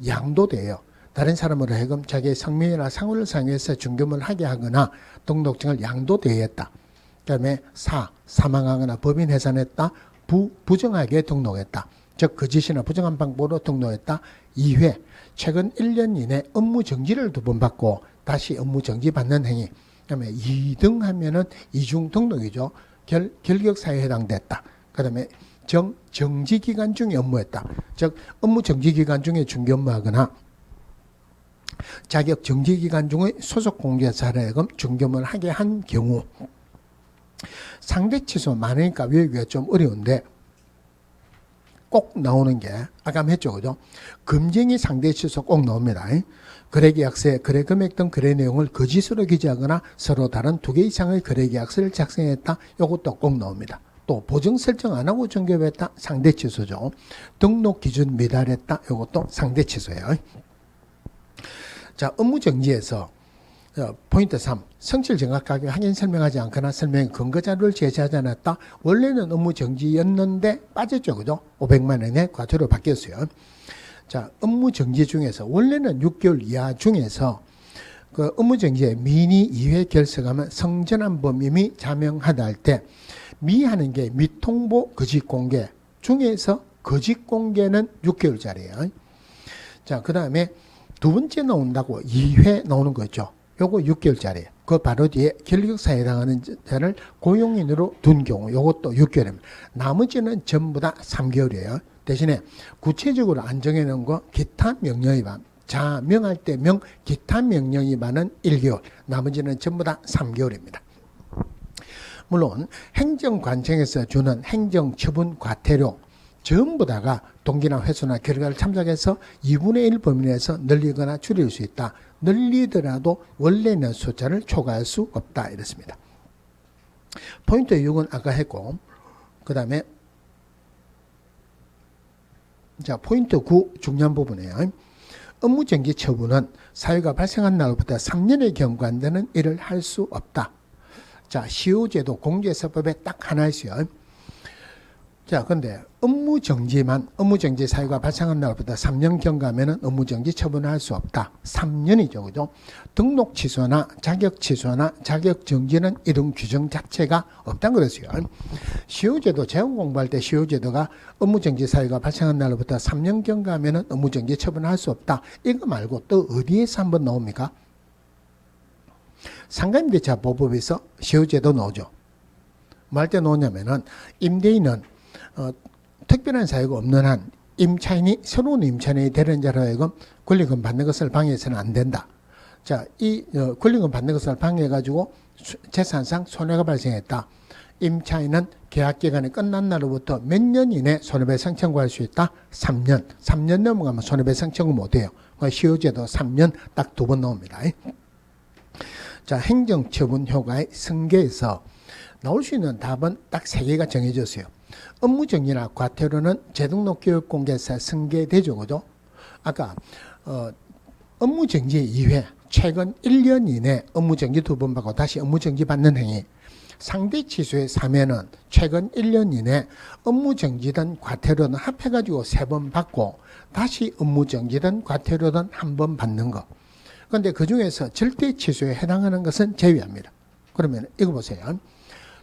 양도돼요. 다른 사람으로 하여금 자기의 성명이나 상호를 사용해서 중개업을 하게 하거나 등록증을 양도되었다. 그다음에 사망하거나 법인 해산했다. 부정하게 등록했다. 즉 거짓이나 부정한 방법으로 등록했다. 2회 최근 1년 이내 업무 정지를 2번 받고 다시 업무 정지 받는 행위. 그다음에 2등 하면은 이중 등록이죠. 결격사유에 해당됐다. 그다음에 정지 기간 중에 업무했다. 즉 업무 정지 기간 중에 중개 업무하거나 자격 정지 기간 중에 소속 공개사를 하여금 중개 업무를 하게 한 경우. 상대 취소 많으니까 외우기가 좀 어려운데 꼭 나오는 게 아까 했죠, 그죠? 금쟁이 상대 취소 꼭 나옵니다. 거래계약서에 거래금액 등 거래 내용을 거짓으로 기재하거나 서로 다른 2개 이상의 거래계약서를 작성했다. 이것도 꼭 나옵니다. 또 보증 설정 안 하고 중개업했다. 상대 취소죠. 등록 기준 미달했다. 이것도 상대 취소예요. 자, 업무 정지에서 포인트 3. 성질 정확하게 확인 설명하지 않거나 설명 근거 자료를 제시하지 않았다. 원래는 업무 정지였는데 빠졌죠. 그죠? 500만 원에 과태료 바뀌었어요. 자, 업무 정지 중에서 원래는 6개월 이하 중에서 그 업무 정지에 미니 2회 결석하면 성전환 범임이 자명하다 할 때 미하는 게 미통보 거짓 공개 중에서 거짓 공개는 6개월짜리예요. 자, 그다음에 두 번째 나온다고 2회 나오는 거죠. 요거 6개월짜리. 그 바로 뒤에 결격사에 해당하는 자를 고용인으로 둔 경우 요것도 6개월입니다. 나머지는 전부 다 3개월이에요. 대신에 구체적으로 안 정해놓은 거 기타 명령 위반. 자명할 때 명, 기타 명령 위반은 1개월. 나머지는 전부 다 3개월입니다. 물론 행정관청에서 주는 행정처분 과태료 전부 다가 동기나 횟수나 결과를 참작해서 2분의 1 범위 내에서 늘리거나 줄일 수 있다. 늘리더라도 원래는 숫자를 초과할 수 없다. 이렇습니다. 포인트 6은 아까 했고 그 다음에 자 포인트 9 중요한 부분이에요. 업무정지 처분은 사유가 발생한 날부터 3년의 경과한다는 일을 할 수 없다. 자 시효제도 공제서법에 딱 하나 있어요. 자, 근데 업무정지 사유가 발생한 날부터 3년 경과하면 업무정지 처분을 할 수 없다. 3년이죠. 그죠? 등록 취소나 자격 취소나 자격 정지는 이런 규정 자체가 없다는 그랬어요. 시효제도 재원 공부할 때 시효제도가 업무정지 사유가 발생한 날부터 3년 경과하면 업무정지 처분을 할 수 없다. 이거 말고 또 어디에서 한번 나옵니까? 상가임대차보법에서 시효제도 나오죠. 뭐 할 때 나오냐면은 임대인은 특별한 사유가 없는 한 임차인이 새로운 임차인이 되는 자로 하여금 권리금 받는 것을 방해해서는 안 된다. 자, 이 권리금 받는 것을 방해해가지고 재산상 손해가 발생했다. 임차인은 계약 기간이 끝난 날로부터 몇 년 이내 손해배상 청구할 수 있다. 3년. 3년 넘어가면 손해배상 청구 못해요. 시효제도 3년 딱 2번 나옵니다. 자, 행정처분 효과의 승계에서 나올 수 있는 답은 딱 3개가 정해졌어요. 업무정지나 과태료는 재등록교육공개사 승계대조, 그죠? 아까 업무정지 이외 최근 1년 이내 업무정지 2번 받고 다시 업무정지 받는 행위, 상대 취소의 3회는 최근 1년 이내 업무정지든 과태료든 합해가지고 3번 받고 다시 업무정지든 과태료든 1번 받는 거. 그런데 그 중에서 절대 취소에 해당하는 것은 제외합니다. 그러면 이거 보세요.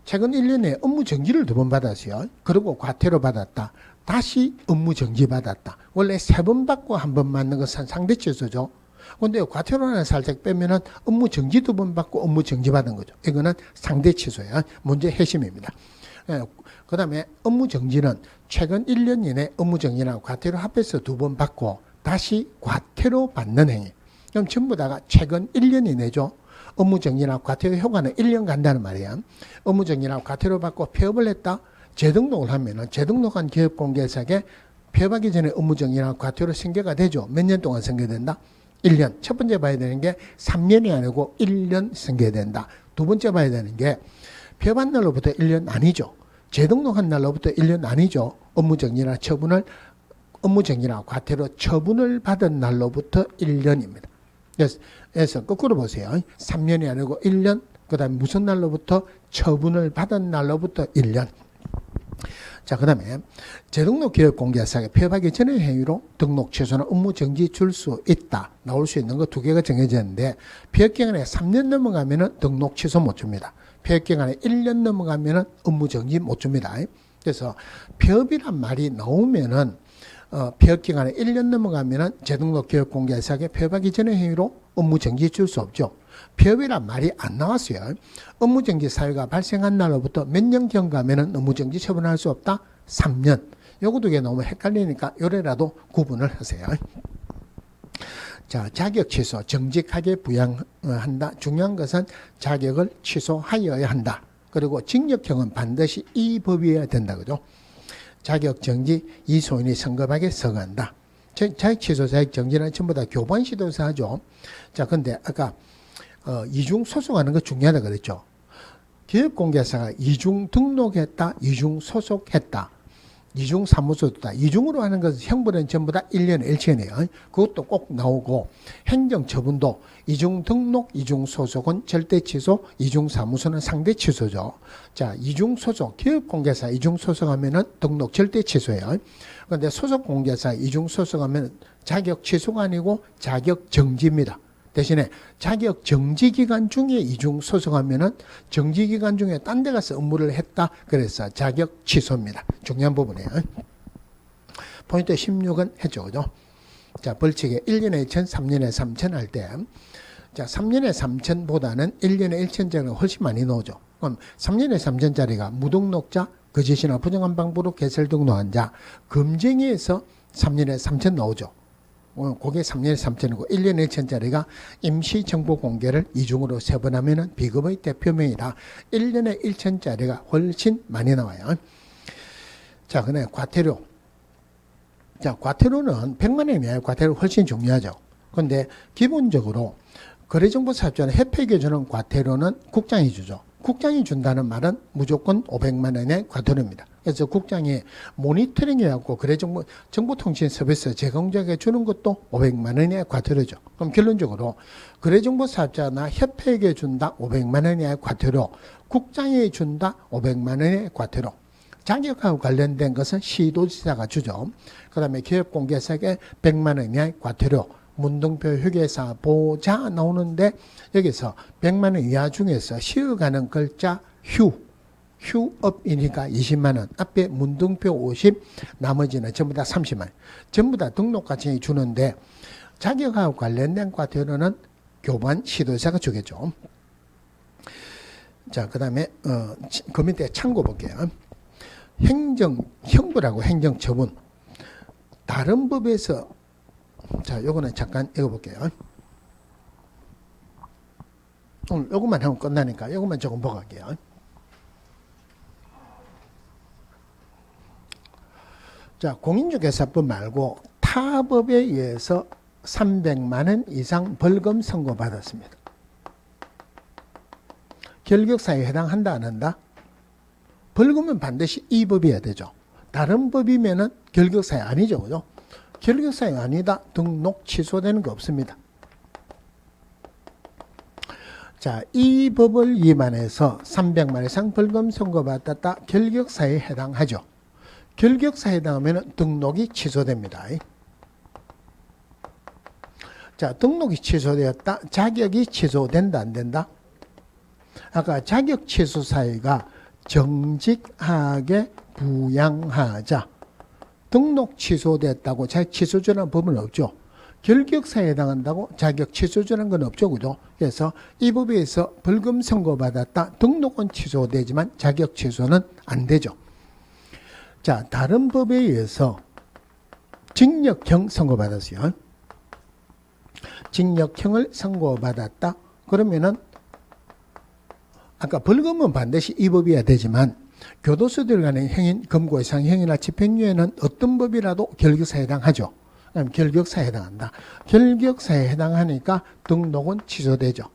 최근 1년에 업무정지를 2번 받았어요. 그리고 과태료 받았다. 다시 업무정지 받았다. 원래 3번 받고 1번 받는 것은 상대 취소죠. 근데 과태료 하나 살짝 빼면은 업무정지 2번 받고 업무정지 받은 거죠. 이거는 상대 취소야. 문제 핵심입니다. 그 다음에 업무정지는 최근 1년 이내 업무정지나 과태료 합해서 2번 받고 다시 과태료 받는 행위. 그럼 전부 다가 최근 1년 이내죠. 업무정지나 과태료 효과는 1년 간다는 말이야. 업무정지나 과태료 받고 폐업을 했다. 재등록을 하면은 재등록한 기업공개사에게 폐업하기 전에 업무정지나 과태료 승계가 되죠. 몇 년 동안 승계된다? 1년. 첫 번째 봐야 되는 게 3년이 아니고 1년 승계된다. 두 번째 봐야 되는 게 폐업한 날로부터 1년 아니죠. 재등록한 날로부터 1년 아니죠. 업무정지나 과태료 처분을 받은 날로부터 1년입니다. 그래서 거꾸로 보세요. 3년이 아니고 1년, 그 다음에 무슨 날로부터? 처분을 받은 날로부터 1년. 자, 그 다음에 재등록 기업공개사에게 폐업하기 전의 행위로 등록 취소나 업무 정지 줄 수 있다. 나올 수 있는 거 2개가 정해졌는데 폐업 기간에 3년 넘어가면은 등록 취소 못 줍니다. 폐업 기간에 1년 넘어가면은 업무 정지 못 줍니다. 그래서 폐업이란 말이 나오면은 폐업 기간에 1년 넘어가면은 재등록 기업공개사에게 폐업하기 전의 행위로 업무 정지 줄 수 없죠. 폐업이란 말이 안 나왔어요. 업무정지 사유가 발생한 날로부터 몇 년 경과하면 업무정지 처분할 수 없다? 3년. 요거 2개 너무 헷갈리니까 요래라도 구분을 하세요. 자, 자격 취소, 정직하게 부양한다. 중요한 것은 자격을 취소하여야 한다. 그리고 징역형은 반드시 이 법이어야 된다. 그죠? 자격 정지, 이소인이 성급하게 서간다. 자격 취소, 자격 정지는 전부 다 교반 시도에서 하죠. 자, 근데 아까 이중 소속하는 거 중요하다 그랬죠. 기업공개사가 이중 등록했다, 이중 소속했다, 이중 사무소다. 이중으로 하는 것은 형벌은 전부 다 1년 1천이에요. 그것도 꼭 나오고 행정처분도 이중 등록, 이중 소속은 절대 취소, 이중 사무소는 상대 취소죠. 자, 이중 소속, 기업공개사 이중 소속하면은 등록 절대 취소예요. 그런데 소속공개사 이중 소속하면 자격 취소가 아니고 자격 정지입니다. 대신에 자격 정지기간 중에 이중 소속하면은 정지기간 중에 딴 데 가서 업무를 했다. 그래서 자격 취소입니다. 중요한 부분이에요. 포인트 16은 했죠. 그죠? 자, 벌칙에 1년에 1천, 3년에 3천 할 때, 자, 3년에 3천보다는 1년에 1천짜리가 훨씬 많이 나오죠. 그럼 3년에 3천짜리가 무등록자, 거짓이나 부정한 방법으로 개설 등록한 자, 검증위에서 3년에 3천 나오죠. 그게 3년에 3천이고 1년에 1천짜리가 임시정보 공개를 이중으로 3번 하면은 비급의 대표명이라 1년에 1천짜리가 훨씬 많이 나와요. 자, 그다음에 과태료. 자, 과태료는 100만 원이에요. 과태료 훨씬 중요하죠. 그런데 기본적으로 거래정보사업자는 협회에게 주는 과태료는 국장이 주죠. 국장이 준다는 말은 무조건 500만 원의 과태료입니다. 그래서 국장이 모니터링 해갖고 정보통신 서비스 제공자에게 주는 것도 500만 원의 과태료죠. 그럼 결론적으로 거래정보사업자나 협회에게 준다 500만 원의 과태료, 국장이 준다 500만 원의 과태료. 자격하고 관련된 것은 시도지사가 주죠. 그 다음에 기업공개사에게 100만 원의 과태료, 문등표 휴게사 보자 나오는데 여기서 100만 원 이하 중에서 쉬어가는 글자 휴업이니까 20만 원, 앞에 문등표 50, 나머지는 전부 다 30만 원. 전부 다 등록과정이 주는데 자격하고 관련된 과태료는 교반 시도지사가 주겠죠. 자, 그 다음에 그 밑에 참고 볼게요. 형벌하고 행정처분. 다른 법에서 자, 요거는 잠깐 읽어볼게요. 오늘 요것만 하면 끝나니까 요것만 조금 보고 갈게요. 자, 공인중개사법 말고 타 법에 의해서 300만 원 이상 벌금 선고받았습니다. 결격사유에 해당한다 안 한다? 벌금은 반드시 이 법이어야 되죠. 다른 법이면은 결격사유 아니죠. 그죠? 결격사유 아니다. 등록 취소되는 거 없습니다. 자, 이 법을 위반해서 300만 이상 벌금 선고받았다. 결격사유에 해당하죠. 결격사유에 해당하면 등록이 취소됩니다. 자, 등록이 취소되었다. 자격이 취소된다 안 된다? 아까 자격 취소 사유가 정직하게 부양하자. 등록 취소됐다고 자격 취소주라는 법은 없죠. 결격사유에 해당한다고 자격 취소주라는 건 없죠. 그죠? 그래서 이 법에 의해서 벌금 선고받았다. 등록은 취소되지만 자격 취소는 안 되죠. 자, 다른 법에 의해서 징역형 선고받았어요. 징역형을 선고받았다. 그러면은 아까 벌금은 반드시 이 법이어야 되지만 교도소들 간의 행인, 검거 이상 행위나 집행유예는 어떤 법이라도 결격사에 해당하죠. 그럼 결격사에 해당한다. 결격사에 해당하니까 등록은 취소되죠.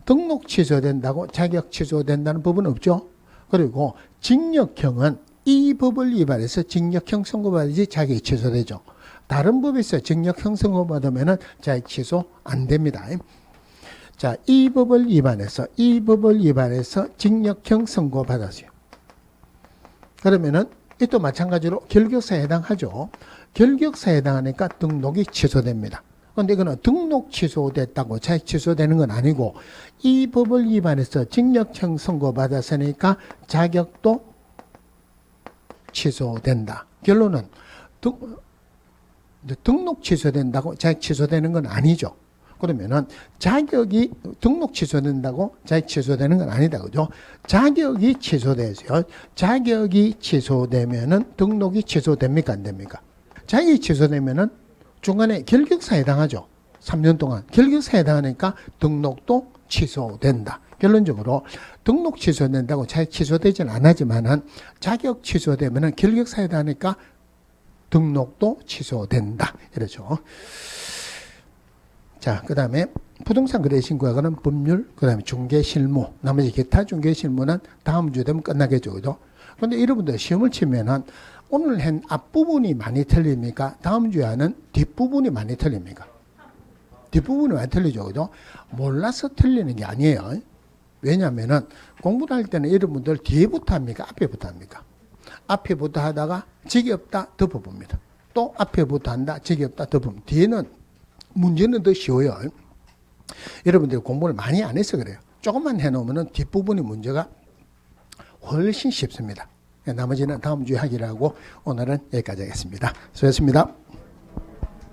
등록 취소된다고 자격 취소된다는 법은 없죠. 그리고 징역형은 이 법을 위반해서 징역형 선고받으지 자격이 취소되죠. 다른 법에서 징역형 선고받으면 자격 취소 안 됩니다. 자, 이 법을 위반해서 징역형 선고받았어요. 그러면은 이 또 마찬가지로 결격사에 해당하죠. 결격사에 해당하니까 등록이 취소됩니다. 그런데 이거는 등록 취소됐다고 자격 취소되는 건 아니고 이 법을 위반해서 징역형 선고받았으니까 자격도 취소된다. 결론은 등록 취소된다고 자격 취소되는 건 아니죠. 그러면은 자격이 등록 취소된다고 자격 취소되는 건 아니다. 그죠? 자격이 취소되죠. 자격이 취소되면은 등록이 취소됩니까? 안 됩니까? 자격이 취소되면은 중간에 결격사에 해당하죠. 3년 동안. 결격사에 해당하니까 등록도 취소된다. 결론적으로 등록 취소된다고 자격 취소되지는 않았지만은 자격 취소되면은 결격사에 해당하니까 등록도 취소된다. 이렇죠. 자, 그 다음에 부동산 거래 신고와 관한 법률, 그 다음에 중개 실무, 나머지 기타 중개 실무는 다음 주 되면 끝나겠죠. 그죠? 근데 여러분들 시험을 치면은 오늘 한 앞부분이 많이 틀립니까? 다음 주에 하는 뒷부분이 많이 틀립니까? 뒷부분이 많이 틀리죠. 그죠? 몰라서 틀리는 게 아니에요. 왜냐면은 공부를 할 때는 여러분들 뒤에부터 합니까? 앞에부터 합니까? 앞에부터 하다가 지겹다 덮어봅니다. 또 앞에부터 한다 지겹다 덮어봅니다. 뒤에는 문제는 더 쉬워요. 여러분들 공부를 많이 안 해서 그래요. 조금만 해놓으면 뒷부분의 문제가 훨씬 쉽습니다. 나머지는 다음 주에 하기로 하고 오늘은 여기까지 하겠습니다. 수고하셨습니다.